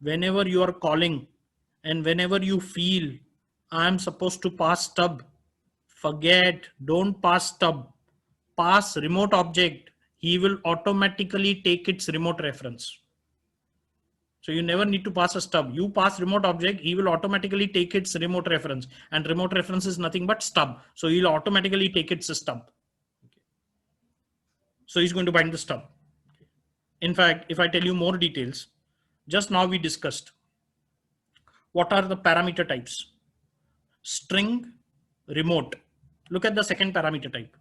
whenever you are calling and whenever you feel I'm supposed to pass stub, forget, don't pass stub, pass remote object. He will automatically take its remote reference. So you never need to pass a stub. You pass remote object, he will automatically take its remote reference, and remote reference is nothing but stub. So he'll automatically take its stub. Okay. So he's going to bind the stub. In fact, if I tell you more details, just now we discussed what are the parameter types? String, remote. Look at the second parameter type,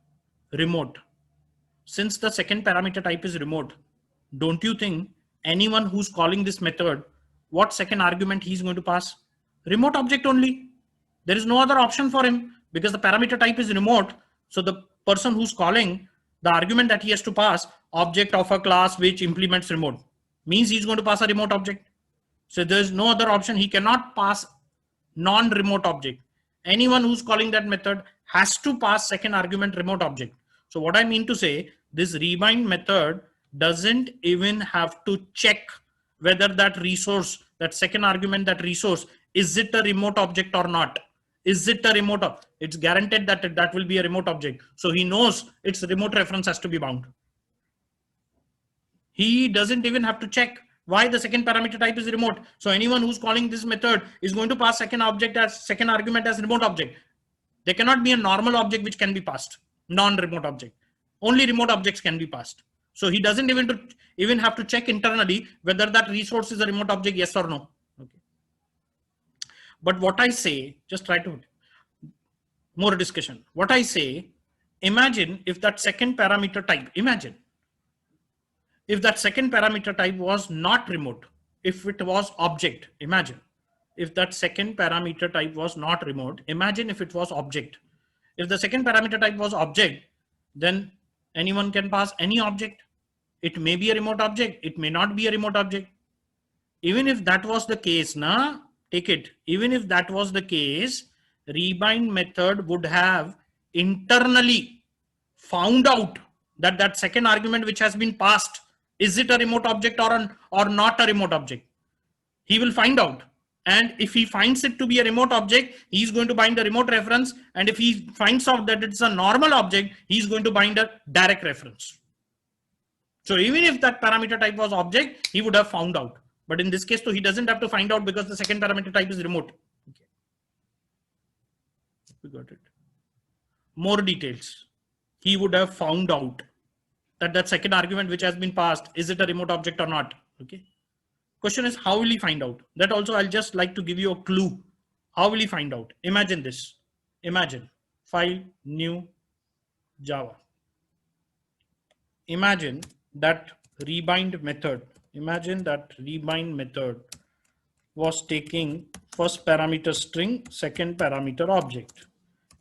remote. Since the second parameter type is remote, don't you think anyone who's calling this method, what second argument he's going to pass? Remote object only. There is no other option for him because the parameter type is remote. So the person who's calling, the argument that he has to pass, object of a class which implements remote, means he's going to pass a remote object. So there's no other option. He cannot pass non-remote object. Anyone who's calling that method has to pass second argument remote object. So what I mean to say, this rebind method doesn't even have to check whether that resource, that second argument, that resource, is it a remote object or not? Is it a remote? It's guaranteed that that will be a remote object. So he knows its remote reference has to be bound. He doesn't even have to check why the second parameter type is remote. So anyone who's calling this method is going to pass second argument as remote object. There cannot be a normal object which can be passed, non-remote object. Only remote objects can be passed. So he doesn't even have to check internally whether that resource is a remote object, yes or no. Okay. But what I say, just try to more discussion. What I say, imagine if that second parameter type, imagine if that second parameter type was not remote, if it was object, imagine if that second parameter type was not remote. Imagine if it was object. If the second parameter type was object, then anyone can pass any object. It may be a remote object. It may not be a remote object. Even if that was the case, take it. Even if that was the case, rebind method would have internally found out that that second argument which has been passed, is it a remote object or not a remote object? He will find out. And if he finds it to be a remote object, he's going to bind the remote reference. And if he finds out that it's a normal object, he's going to bind a direct reference. So even if that parameter type was object, he would have found out. But in this case, so he doesn't have to find out because the second parameter type is remote. Okay. We got it. More details. He would have found out that that second argument which has been passed, is it a remote object or not? Okay. Question is, how will he find out? That also I'll just like to give you a clue. How will he find out? Imagine this. Imagine file new Java. Imagine that rebind method. Imagine that rebind method was taking first parameter string, second parameter object.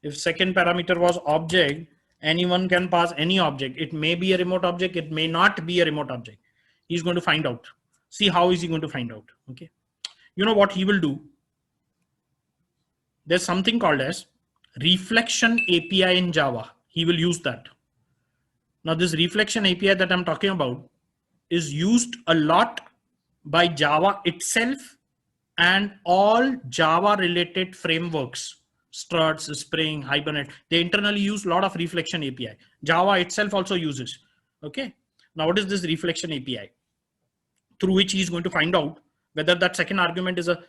If second parameter was object, anyone can pass any object. It may be a remote object. It may not be a remote object. He's going to find out. See, how is he going to find out? Okay. You know what he will do? There's something called as reflection API in Java. He will use that. Now this reflection API that I'm talking about is used a lot by Java itself and all Java related frameworks, Struts, Spring, Hibernate. They internally use a lot of reflection API. Java itself also uses. Okay. Now what is this reflection API? Through which he is going to find out whether that second argument is a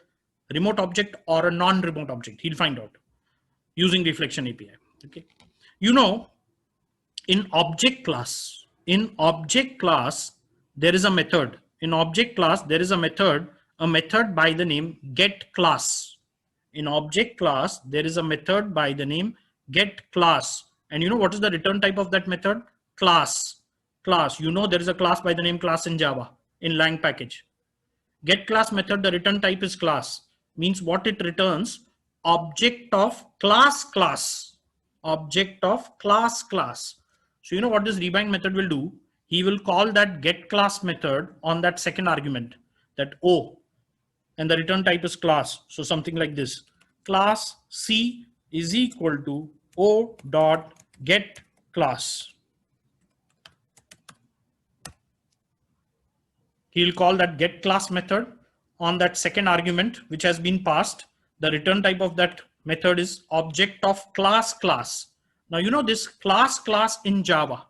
remote object or a non-remote object. He'll find out using reflection API. Okay. You know, in object class, there is a method. In object class, there is a method by the name get class. In object class, there is a method by the name get class. And you know what is the return type of that method? Class. Class. You know there is a class by the name class in Java, in Lang package. Get class method, the return type is class. Means what it returns? Object of class. Object of class. So you know what this rebind method will do? He will call that get class method on that second argument, that O, and the return type is class. So something like this. Class C is equal to O dot get class. He'll call that get class method on that second argument which has been passed. The return type of that method is object of class. Now you know this class in Java.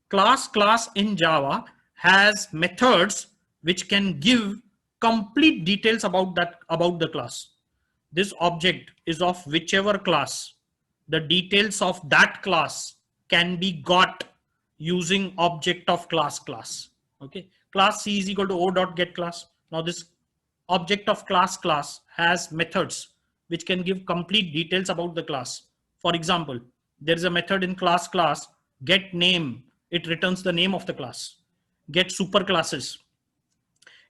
Class in Java has methods which can give complete details about the class. This object is of whichever class. The details of that class can be got using object of class. Okay. Class C is equal to O dot get class. Now this object of class has methods which can give complete details about the class. For example, there is a method in class get name. It returns the name of the class. Get superclasses.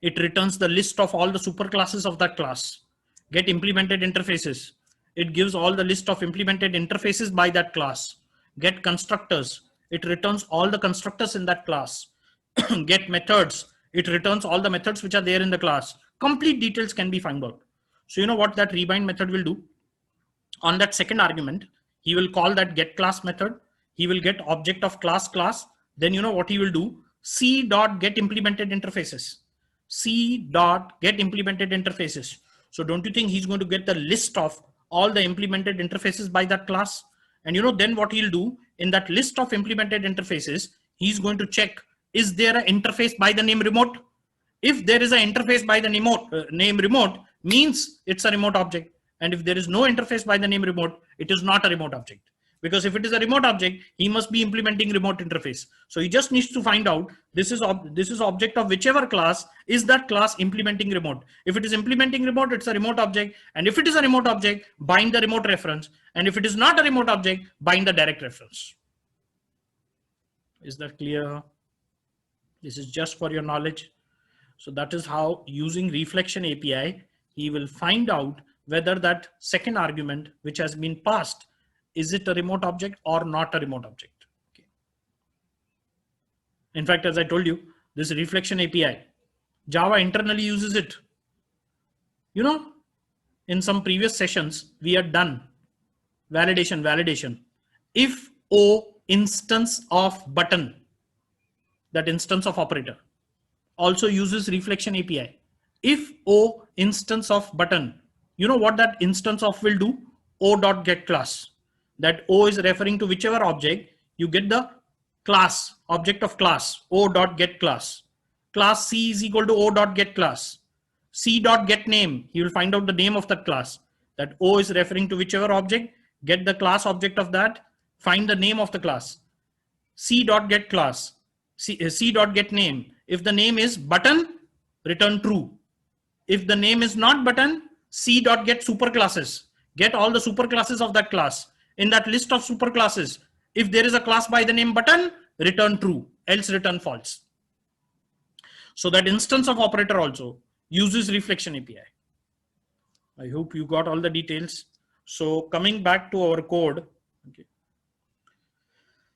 It returns the list of all the superclasses of that class. Get implemented interfaces. It gives all the list of implemented interfaces by that class. Get constructors. It returns all the constructors in that class. Get methods. It returns all the methods which are there in the class. Complete details can be found out. So you know what that rebind method will do? On that second argument, he will call that get class method. He will get object of class. Then you know what he will do? C dot get implemented interfaces. C dot get implemented interfaces. So don't you think he's going to get the list of all the implemented interfaces by that class? And you know, then what he'll do in that list of implemented interfaces, he's going to check, is there an interface by the name remote? If there is an interface by the name remote, means it's a remote object. And if there is no interface by the name remote, it is not a remote object. Because if it is a remote object, he must be implementing remote interface. So he just needs to find out this is object of whichever class, is that class implementing remote. If it is implementing remote, it's a remote object. And if it is a remote object, bind the remote reference. And if it is not a remote object, bind the direct reference. Is that clear? This is just for your knowledge. So that is how using reflection API, he will find out whether that second argument which has been passed, is it a remote object or not a remote object. Okay. In fact, as I told you, this reflection API, Java internally uses it. You know, in some previous sessions, we had done validation. If O instance of button, that instance of operator, also uses reflection API. If O instance of button, you know what that instance of will do? O.get class. That O is referring to whichever object, you get the class, object of class, O.get class. Class C is equal to O.get class. C.get name, he will find out the name of that class. That O is referring to whichever object, get the class object of that, find the name of the class. C.get class, C.get name. If the name is button, return true. If the name is not button, C.get superclasses. Get all the superclasses of that class. In that list of superclasses, if there is a class by the name button, return true, else return false. So that instance of operator also uses reflection API. I hope you got all the details. So coming back to our code. Okay.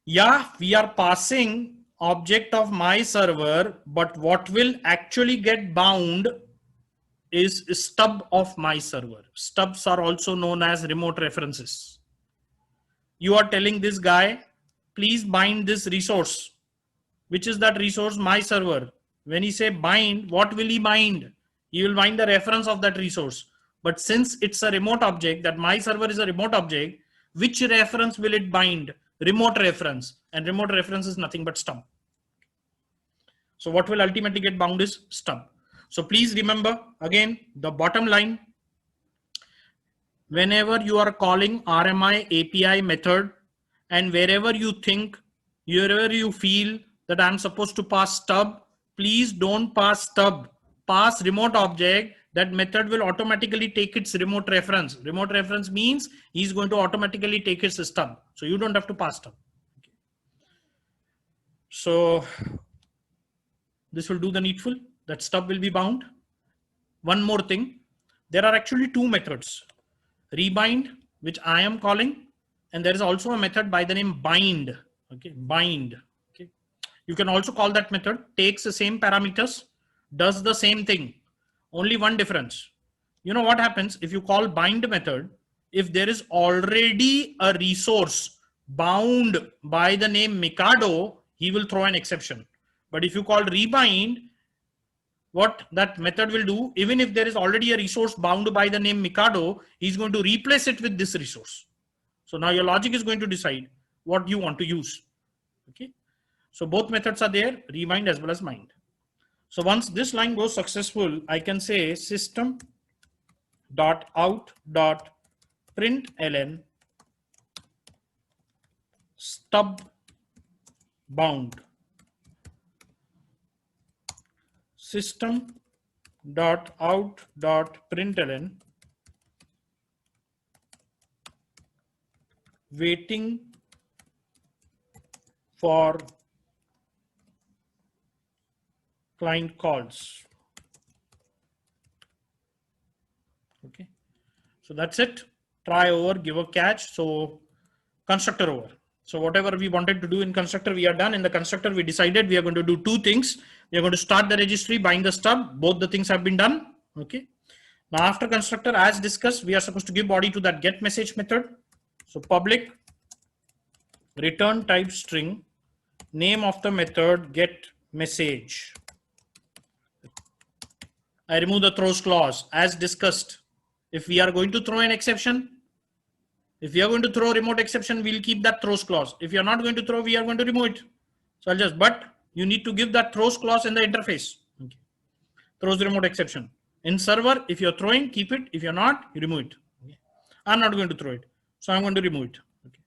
Yeah, we are passing object of my server, but what will actually get bound is stub of my server. Stubs are also known as remote references. You are telling this guy, please bind this resource. Which is that resource? My server. When he say bind, what will he bind? He will bind the reference of that resource. But since it's a remote object, that my server is a remote object, which reference will it bind? Remote reference. And remote reference is nothing but stub. So what will ultimately get bound is stub. So please remember, again, the bottom line, whenever you are calling RMI API method, and wherever you think, wherever you feel that I'm supposed to pass stub, please don't pass stub. Pass remote object. That method will automatically take its remote reference. Remote reference means he's going to automatically take its stub. So you don't have to pass stub. Okay. So this will do the needful. That stub will be bound. One more thing. There are actually two methods. Rebind, which I am calling, and there is also a method by the name bind. Okay, bind. Okay, you can also call that method. Takes the same parameters, does the same thing. Only one difference. You know what happens if you call bind method? If there is already a resource bound by the name Mikado, he will throw an exception. But if you call rebind, what that method will do, even if there is already a resource bound by the name Mikado, he's going to replace it with this resource. So now your logic is going to decide what you want to use. Okay. So both methods are there, rebind as well as bind. So once this line goes successful, I can say system.out.println stub bound. System.out.println waiting for client calls. Okay, so that's it. Try over, give a catch. So constructor over. So whatever we wanted to do in constructor, we are done. In the constructor, we decided we are going to do two things. We are going to start the registry, bind the stub. Both the things have been done. Okay. Now after constructor, as discussed, we are supposed to give body to that get message method. So public return type string, name of the method get message. I remove the throws clause as discussed. If we are going to throw an exception, if we are going to throw remote exception, we'll keep that throws clause. If you are not going to throw, we are going to remove it. So I'll just, but you need to give that throws clause in the interface. Okay. Throws remote exception. In server, if you're throwing, keep it. If you're not, you remove it. Okay. I'm not going to throw it. So I'm going to remove it. Okay.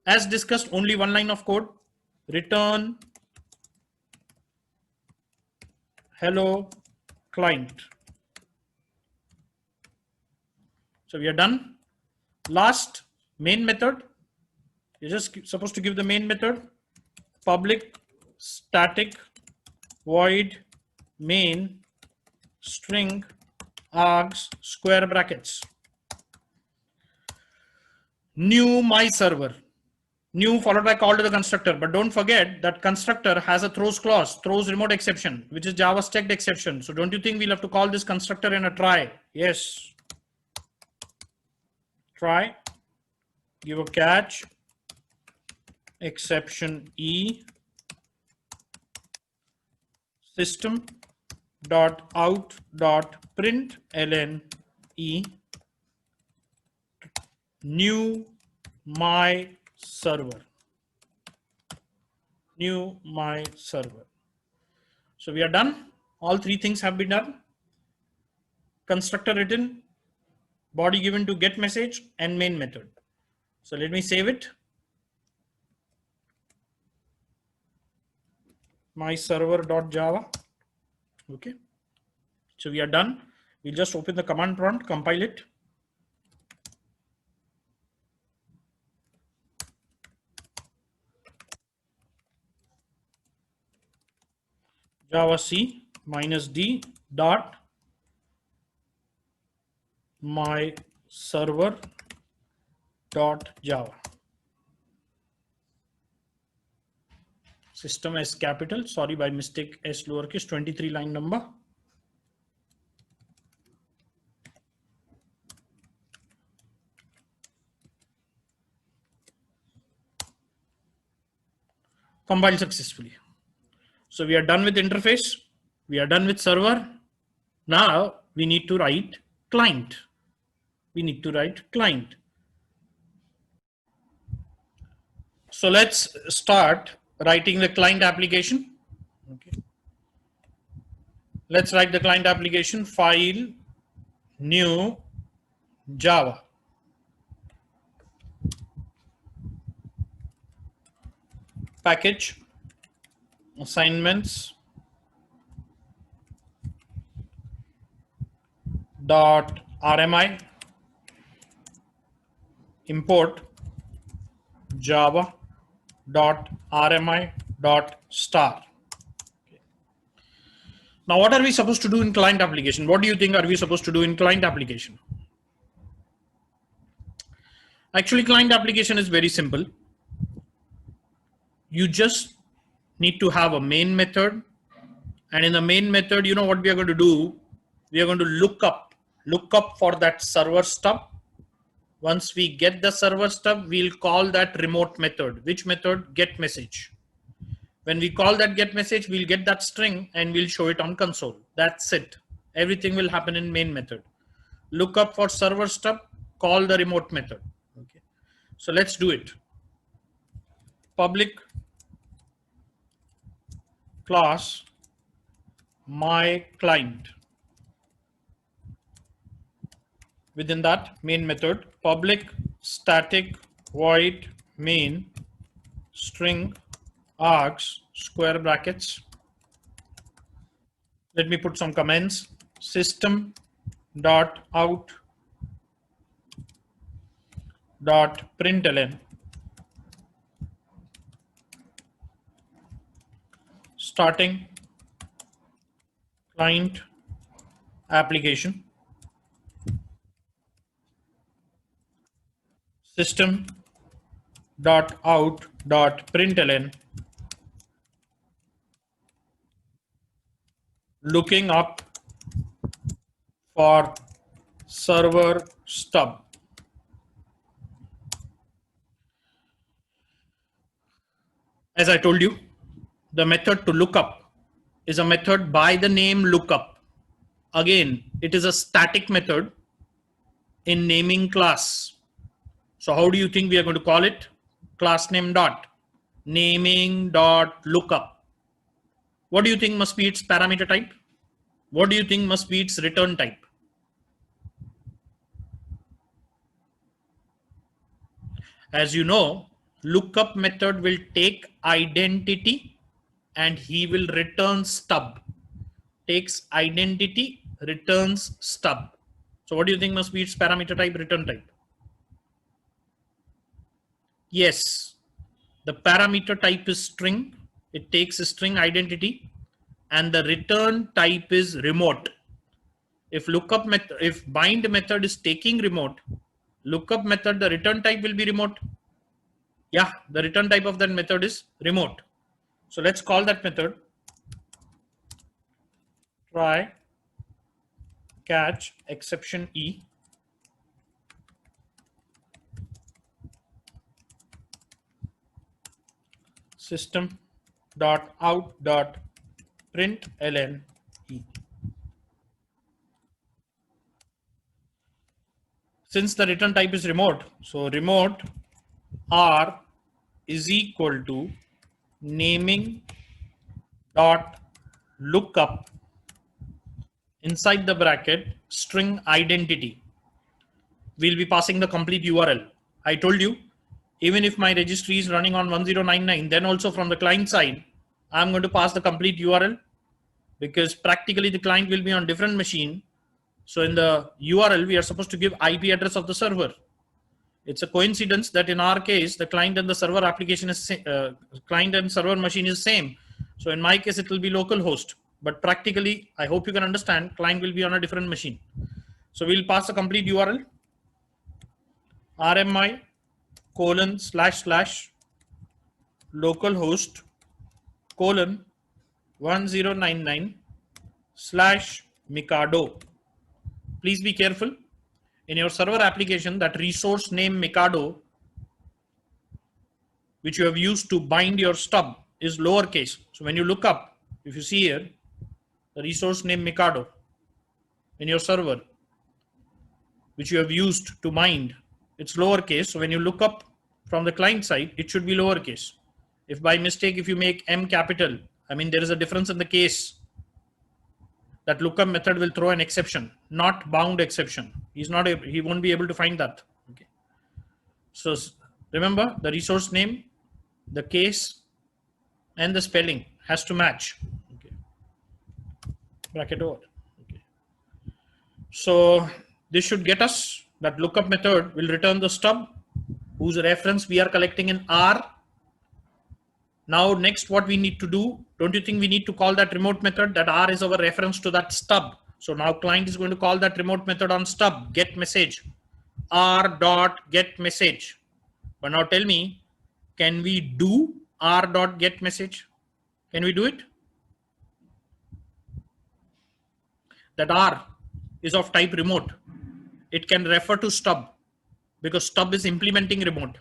As discussed, only one line of code. Return hello client. So we are done. Last, main method. You're just supposed to give the main method. Public static void main string args square brackets. New my server. New followed by call to the constructor. But don't forget that constructor has a throws clause, throws remote exception, which is Java's checked exception. So don't you think we'll have to call this constructor in a try? Yes. Try. Give a catch. Exception E. System dot out dot println E. New my server. New my server. So we are done. All three things have been done. Constructor written, body given to get message, and main method. So let me save it. My server.java. Okay. So we are done. We'll just open the command prompt, compile it. Java C -d dot my server dot Java. System S capital, sorry, by mistake S lowercase, 23 line number. Compiled successfully. So we are done with interface. We are done with server. Now we need to write client. We need to write client. So let's start writing the client application. Okay. Let's write the client application. File, new, Java. Package, assignments, dot RMI, import Java dot RMI dot star. Now, what are we supposed to do in client application? What do you think are we supposed to do in client application? Actually, client application is very simple. You just need to have a main method. And in the main method, you know what we are going to do? We are going to look up for that server stub. Once we get the server stub, we'll call that remote method. Which method? Get message. When we call that get message, we'll get that string and we'll show it on console. That's it. Everything will happen in main method. Look up for server stub, call the remote method. Okay. So let's do it. Public class my client. Within that main method, public static void main string args square brackets. Let me put some comments. System dot out dot println starting client application. System dot out dot println looking up for server stub. As I told you, the method to look up is a method by the name lookup. Again, it is a static method in naming class. So how do you think we are going to call it? Class name dot naming dot lookup. What do you think must be its parameter type? What do you think must be its return type? As you know, lookup method will take identity and he will return stub. Takes identity, returns stub. So what do you think must be its parameter type, return type? Yes, the parameter type is string. It takes a string identity and the return type is remote. If lookup method, if bind method is taking remote, lookup method, the return type will be remote. Yeah, the return type of that method is remote. So let's call that method try catch exception E. System dot out dot println E. Since the return type is remote, so remote R is equal to naming dot lookup inside the bracket string identity. We'll be passing the complete URL. I told you, even if my registry is running on 1099, then also from the client side, I'm going to pass the complete URL because practically the client will be on different machine. So in the URL, we are supposed to give IP address of the server. It's a coincidence that in our case, the client and the server application is client and server machine is same. So in my case, it will be localhost. But practically, I hope you can understand, client will be on a different machine. So we'll pass a complete URL, RMI colon / localhost colon 1099 / Mikado. Please be careful. In your server application, that resource name Mikado, which you have used to bind your stub, is lowercase. So when you look up, if you see here, the resource name Mikado in your server, which you have used to bind, it's lowercase. So when you look up from the client side, it should be lowercase. If by mistake, if you make M capital, I mean, there is a difference in the case. That lookup method will throw an exception, not bound exception. He won't be able to find that. Okay. So remember, the resource name, the case, and the spelling has to match. Okay. Bracket over. Okay. So this should get us that lookup method will return the stub whose reference we are collecting in R. Now next what we need to do, don't you think we need to call that remote method? That R is our reference to that stub. So now client is going to call that remote method on stub, get message, R dot get message. But now tell me, can we do R dot get message? Can we do it? That R is of type remote. It can refer to stub because stub is implementing remote.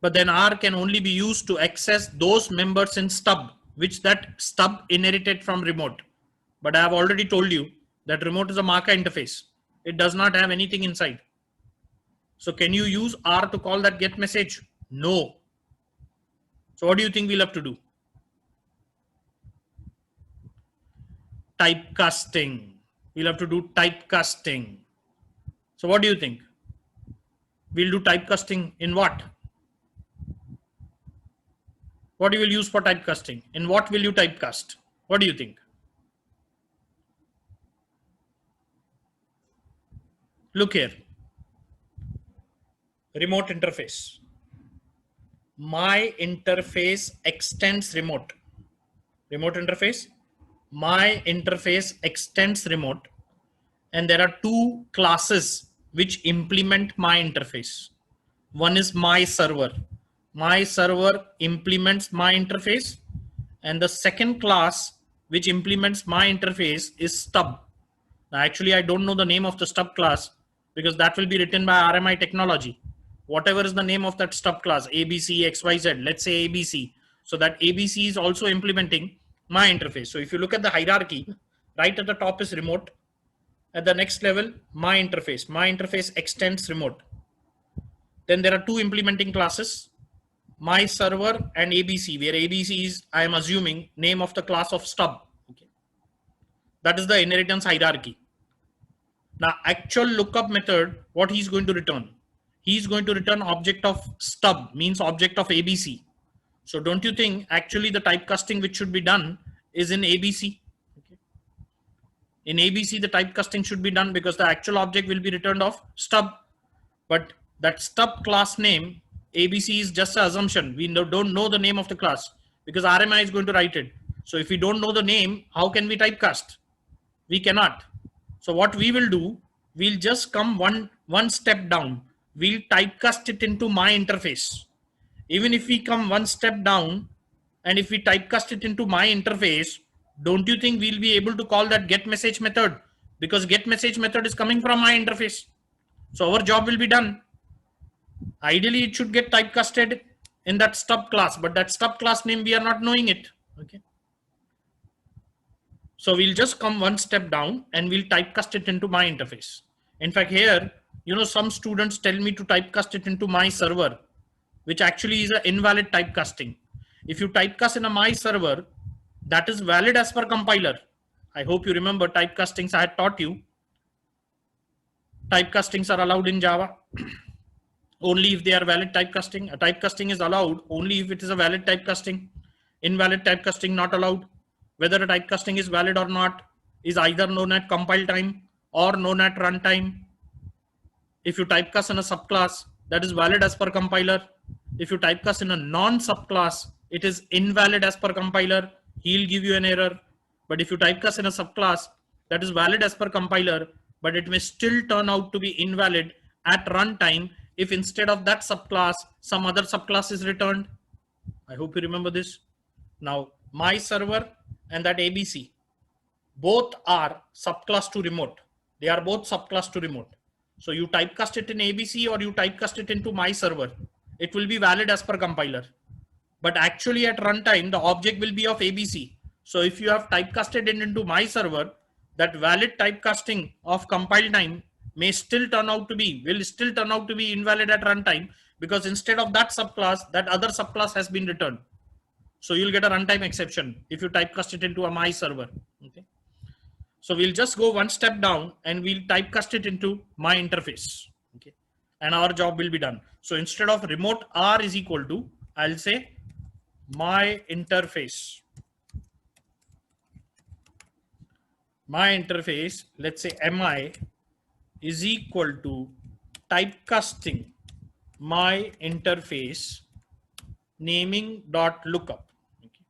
But then R can only be used to access those members in stub, which that stub inherited from remote. But I have already told you that remote is a Marker interface. It does not have anything inside. So can you use R to call that get message? No. So what do you think we'll have to do? Typecasting. We'll have to do typecasting. So what do you think? We'll do typecasting in what? What you will use for typecasting? In what will you typecast? What do you think? Look here. Remote interface. My interface extends remote. Remote interface. My interface extends remote. And there are two classes which implement my interface. One is my server. My server implements my interface, and the second class which implements my interface is stub. Now, actually, I don't know the name of the stub class because that will be written by RMI technology. Whatever is the name of that stub class, ABC, XYZ, let's say ABC. So that ABC is also implementing my interface. So if you look at the hierarchy, right at the top is remote. At the next level, my interface. My interface extends remote. Then there are two implementing classes, my server and ABC, where ABC is, I am assuming, name of the class of stub. Okay. That is the inheritance hierarchy. Now, actual lookup method, what he's going to return? He's going to return object of stub, means object of ABC. So don't you think actually the typecasting which should be done is in ABC? Okay. In ABC, the typecasting should be done because the actual object will be returned of stub. But that stub class name, ABC, is just an assumption. We don't know the name of the class because RMI is going to write it. So if we don't know the name, how can we typecast? We cannot. So what we will do, we'll just come one step down. We'll typecast it into my interface. Even if we come one step down and if we typecast it into my interface, don't you think we'll be able to call that get message method? Because get message method is coming from my interface. So our job will be done. Ideally, it should get typecasted in that stub class, but that stub class name, we are not knowing it. Okay. So we'll just come one step down and we'll typecast it into my interface. In fact, here, some students tell me to typecast it into my server, which actually is an invalid typecasting. If you typecast in a my server, that is valid as per compiler. I hope you remember typecastings I had taught you. Typecastings are allowed in Java only if they are valid typecasting. A typecasting is allowed only if it is a valid typecasting. Invalid typecasting not allowed. Whether a typecasting is valid or not is either known at compile time or known at runtime. If you typecast in a subclass, that is valid as per compiler. If you typecast in a non-subclass, it is invalid as per compiler. He'll give you an error. But if you typecast in a subclass, that is valid as per compiler, but it may still turn out to be invalid at runtime if instead of that subclass, some other subclass is returned. I hope you remember this. Now, my server and that ABC, both are subclass to remote. They are both subclass to remote. So you typecast it in ABC or you typecast it into my server, it will be valid as per compiler. But actually at runtime, the object will be of ABC. So if you have typecasted it into my server, that valid typecasting of compile time will still turn out to be invalid at runtime, because instead of that subclass, that other subclass has been returned. So you'll get a runtime exception if you typecast it into a my server. Okay. So we'll just go one step down and we'll typecast it into my interface. Okay. And our job will be done. So instead of remote R is equal to, I'll say my interface. My interface, let's say mi is equal to typecasting my interface naming dot lookup. Okay.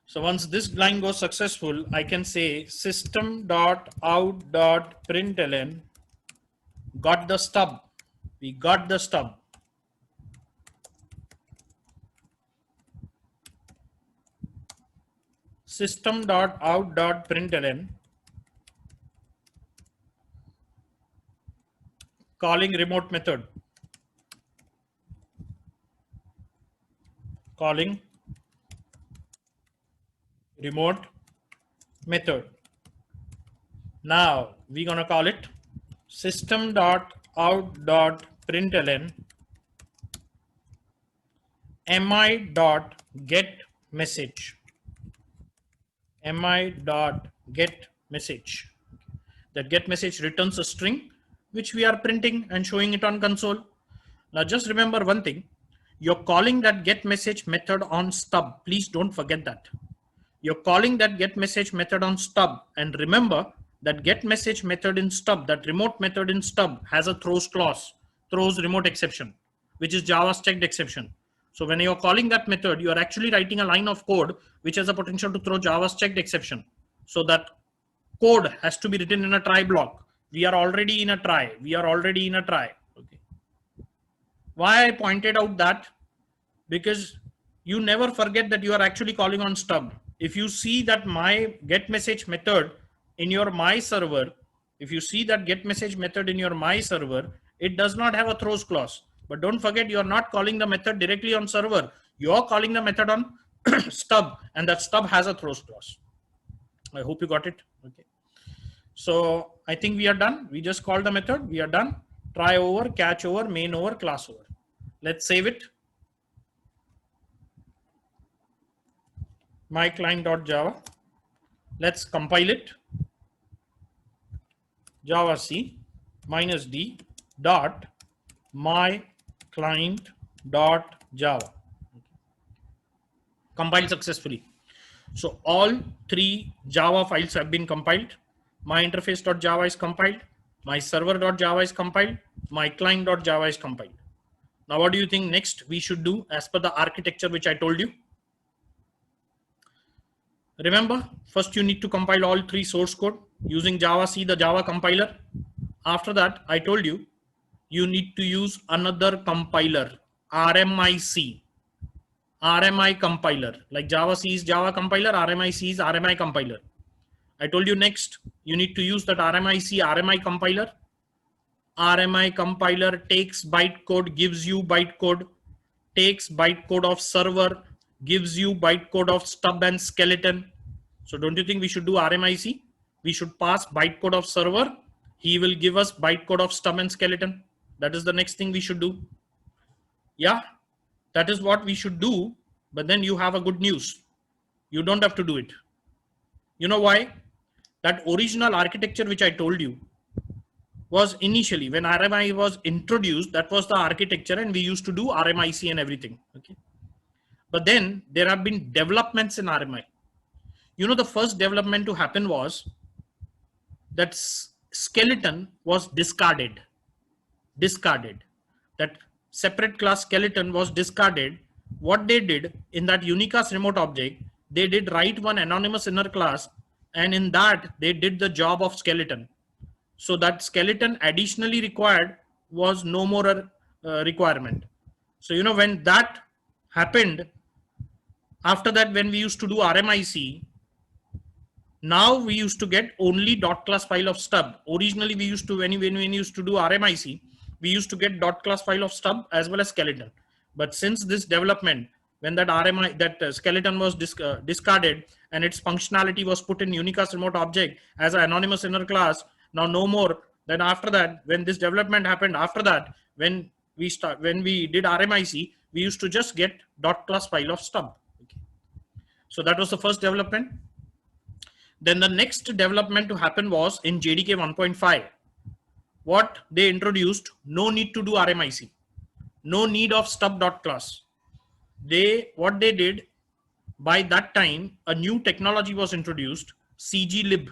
So once this line goes successful, I can say system dot out dot println got the stub. We got the stub. System dot out dot println calling remote method. Calling remote method. Now we're gonna call it system dot out dot println mi dot get message. Mi dot get message. That get message returns a string which we are printing and showing it on console. Now just remember one thing, you're calling that get message method on stub. Please don't forget that. You're calling that get message method on stub, and remember that get message method in stub, that remote method in stub has a throws clause, throws remote exception, which is Java's checked exception. So when you're calling that method, you are actually writing a line of code which has a potential to throw Java's checked exception. So that code has to be written in a try block. We are already in a try. Okay. Why I pointed out that? Because you never forget that you are actually calling on stub. If you see that my get message method in your my server, it does not have a throws clause. But don't forget, you are not calling the method directly on server. You are calling the method on stub, and that stub has a throws clause. I hope you got it. Okay. So I think we are done. We just called the method. We are done. Try over, catch over, main over, class over. Let's save it. My client.java. Let's compile it. Java C -d dot my client.java. Compiled successfully. So all three Java files have been compiled. My interface.java is compiled. My server.java is compiled. My client.java is compiled. Now, what do you think next we should do as per the architecture which I told you? Remember, first you need to compile all three source code using Java C, the Java compiler. After that, I told you, you need to use another compiler, RMIC, RMI compiler. Like Java C is Java compiler, RMIC is RMI compiler. I told you next, you need to use that RMIC, RMI compiler. RMI compiler takes bytecode, gives you bytecode, takes bytecode of server, gives you bytecode of stub and skeleton. So don't you think we should do RMIC? We should pass bytecode of server. He will give us bytecode of stub and skeleton. That is the next thing we should do. Yeah, that is what we should do. But then you have a good news. You don't have to do it. You know why? That original architecture which I told you was initially when RMI was introduced, that was the architecture and we used to do RMIC and everything. Okay. But then there have been developments in RMI. You know, the first development to happen was that skeleton was discarded. That separate class skeleton was discarded. What they did in that unicast remote object, they did write one anonymous inner class, and in that they did the job of skeleton. So that skeleton additionally required was no more a requirement. So, you know, when that happened, after that, when we used to do RMIC, now we used to get only dot class file of stub. Originally, we used to, when we used to do RMIC, we used to get dot class file of stub as well as skeleton. But since this development, when that RMI, that skeleton was discarded and its functionality was put in unicast remote object as an anonymous inner class, now no more. Then after that, when this development happened, after that, when we did RMIC, we used to just get dot class file of stub. Okay. So that was the first development. Then the next development to happen was in JDK 1.5. What they introduced, no need to do RMIC, no need of stub.class. What they did, by that time, a new technology was introduced, CGLib.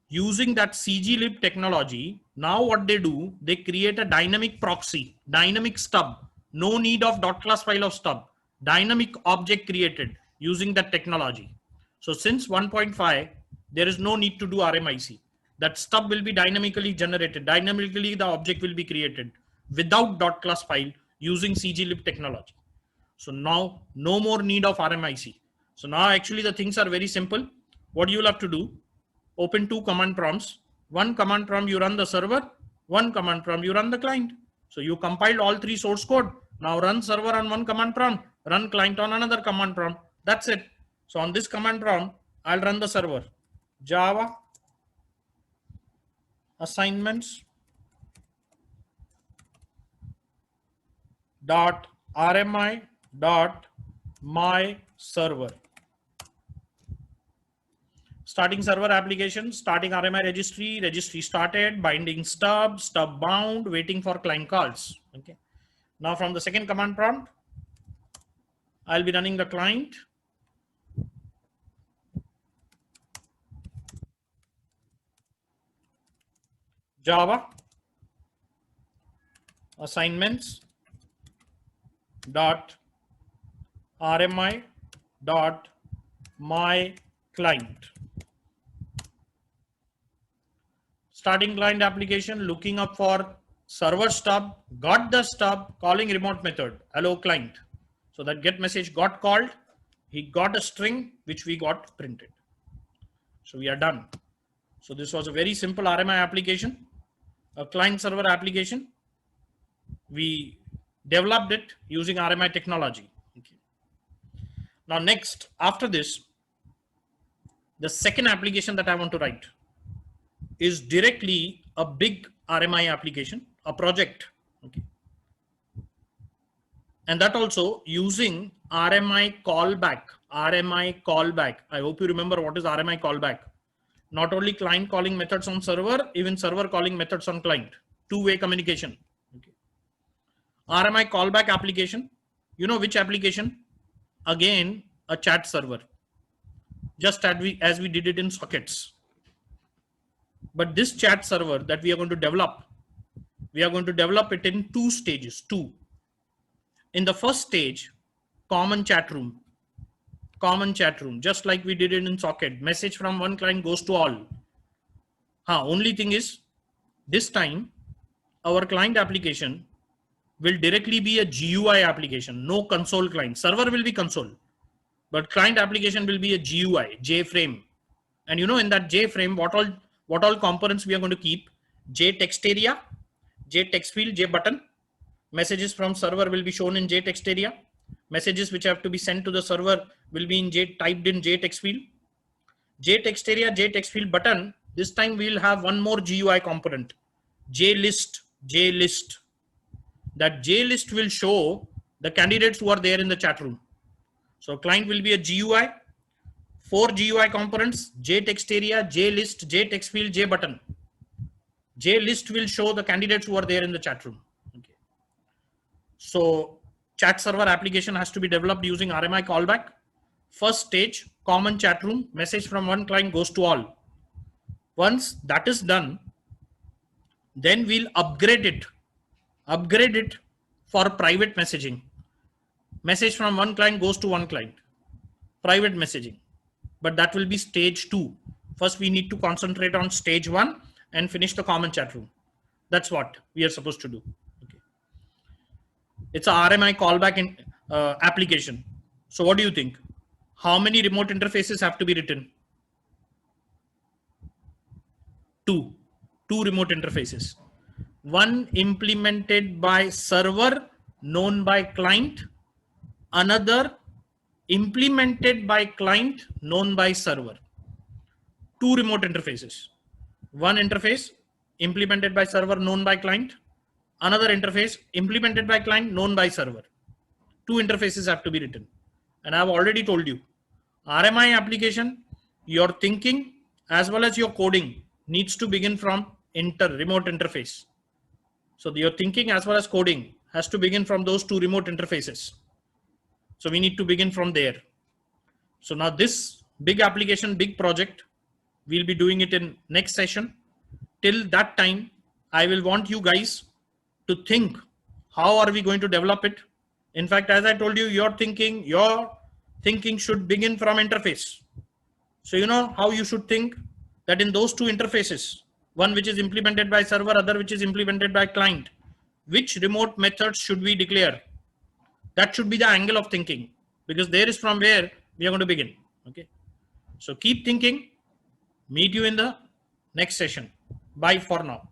Using that CGLib technology, now what they do, they create a dynamic proxy, dynamic stub, no need of dot class file of stub, dynamic object created using that technology. So since 1.5, there is no need to do RMIC. That stub will be dynamically generated. Dynamically, the object will be created without dot class file using CGLib technology. So now no more need of RMIC. So now actually the things are very simple. What you will have to do, open two command prompts. One command prompt you run the server, one command prompt you run the client. So you compiled all three source code. Now run server on one command prompt, run client on another command prompt. That's it. So on this command prompt, I'll run the server. Java assignments dot RMI dot my server. Starting server application, starting RMI registry started, binding stub bound, waiting for client calls. Okay. Now from the second command prompt, I'll be running the client. Java assignments dot RMI dot my client. Starting client application, looking up for server stub, got the stub, calling remote method, hello client. So that get message got called, he got a string which we got printed. So we are done. So this was a very simple RMI application, a client server application. We developed it using RMI technology. Okay. Now next, after this, the second application that I want to write is directly a big RMI application, a project. Okay. And that also using RMI callback. RMI callback. I hope you remember what is RMI callback. Not only client calling methods on server, even server calling methods on client. Two-way communication. Okay. RMI callback application. You know which application? Again, a chat server. Just as we did it in sockets. But this chat server that we are going to develop it in two stages. In the first stage, common chat room. common chat room, just like we did it in Socket. Message from one client goes to all. Only thing is, this time our client application will directly be a GUI application, no console client. Server will be console, but client application will be a GUI, JFrame. And you know, in that JFrame, what all components we are going to keep? JText area, JText field, JButton. Messages from server will be shown in JText area. Messages which have to be sent to the server will be typed in JText field. JText area, JText field button. This time we will have one more GUI component, JList. That JList will show the candidates who are there in the chat room. So client will be a GUI, 4 GUI components, JText area, JList, JText field, JButton. JList will show the candidates who are there in the chat room. Okay. So chat server application has to be developed using RMI callback. First stage, common chat room, message from one client goes to all. Once that is done, then we'll upgrade it for private messaging. Message from one client goes to one client, private messaging, but that will be stage 2. First, we need to concentrate on stage 1 and finish the common chat room. That's what we are supposed to do. Okay. It's a RMI callback in application. So what do you think? How many remote interfaces have to be written? 2 remote interfaces. One implemented by server known by client, another implemented by client known by server. 2 remote interfaces. One interface implemented by server known by client, another interface implemented by client known by server. 2 interfaces have to be written. And I've already told you, RMI application, your thinking as well as your coding needs to begin from remote interface. So your thinking as well as coding has to begin from those 2 remote interfaces. So we need to begin from there. So now this big application, big project, we'll be doing it in next session. Till that time, I will want you guys to think, how are we going to develop it? In fact, as I told you, your thinking should begin from interface. So you know how you should think, that in those 2 interfaces, one which is implemented by server, other which is implemented by client, which remote methods should we declare? That should be the angle of thinking, because there is from where we are going to begin. Okay. So keep thinking. Meet you in the next session. Bye for now.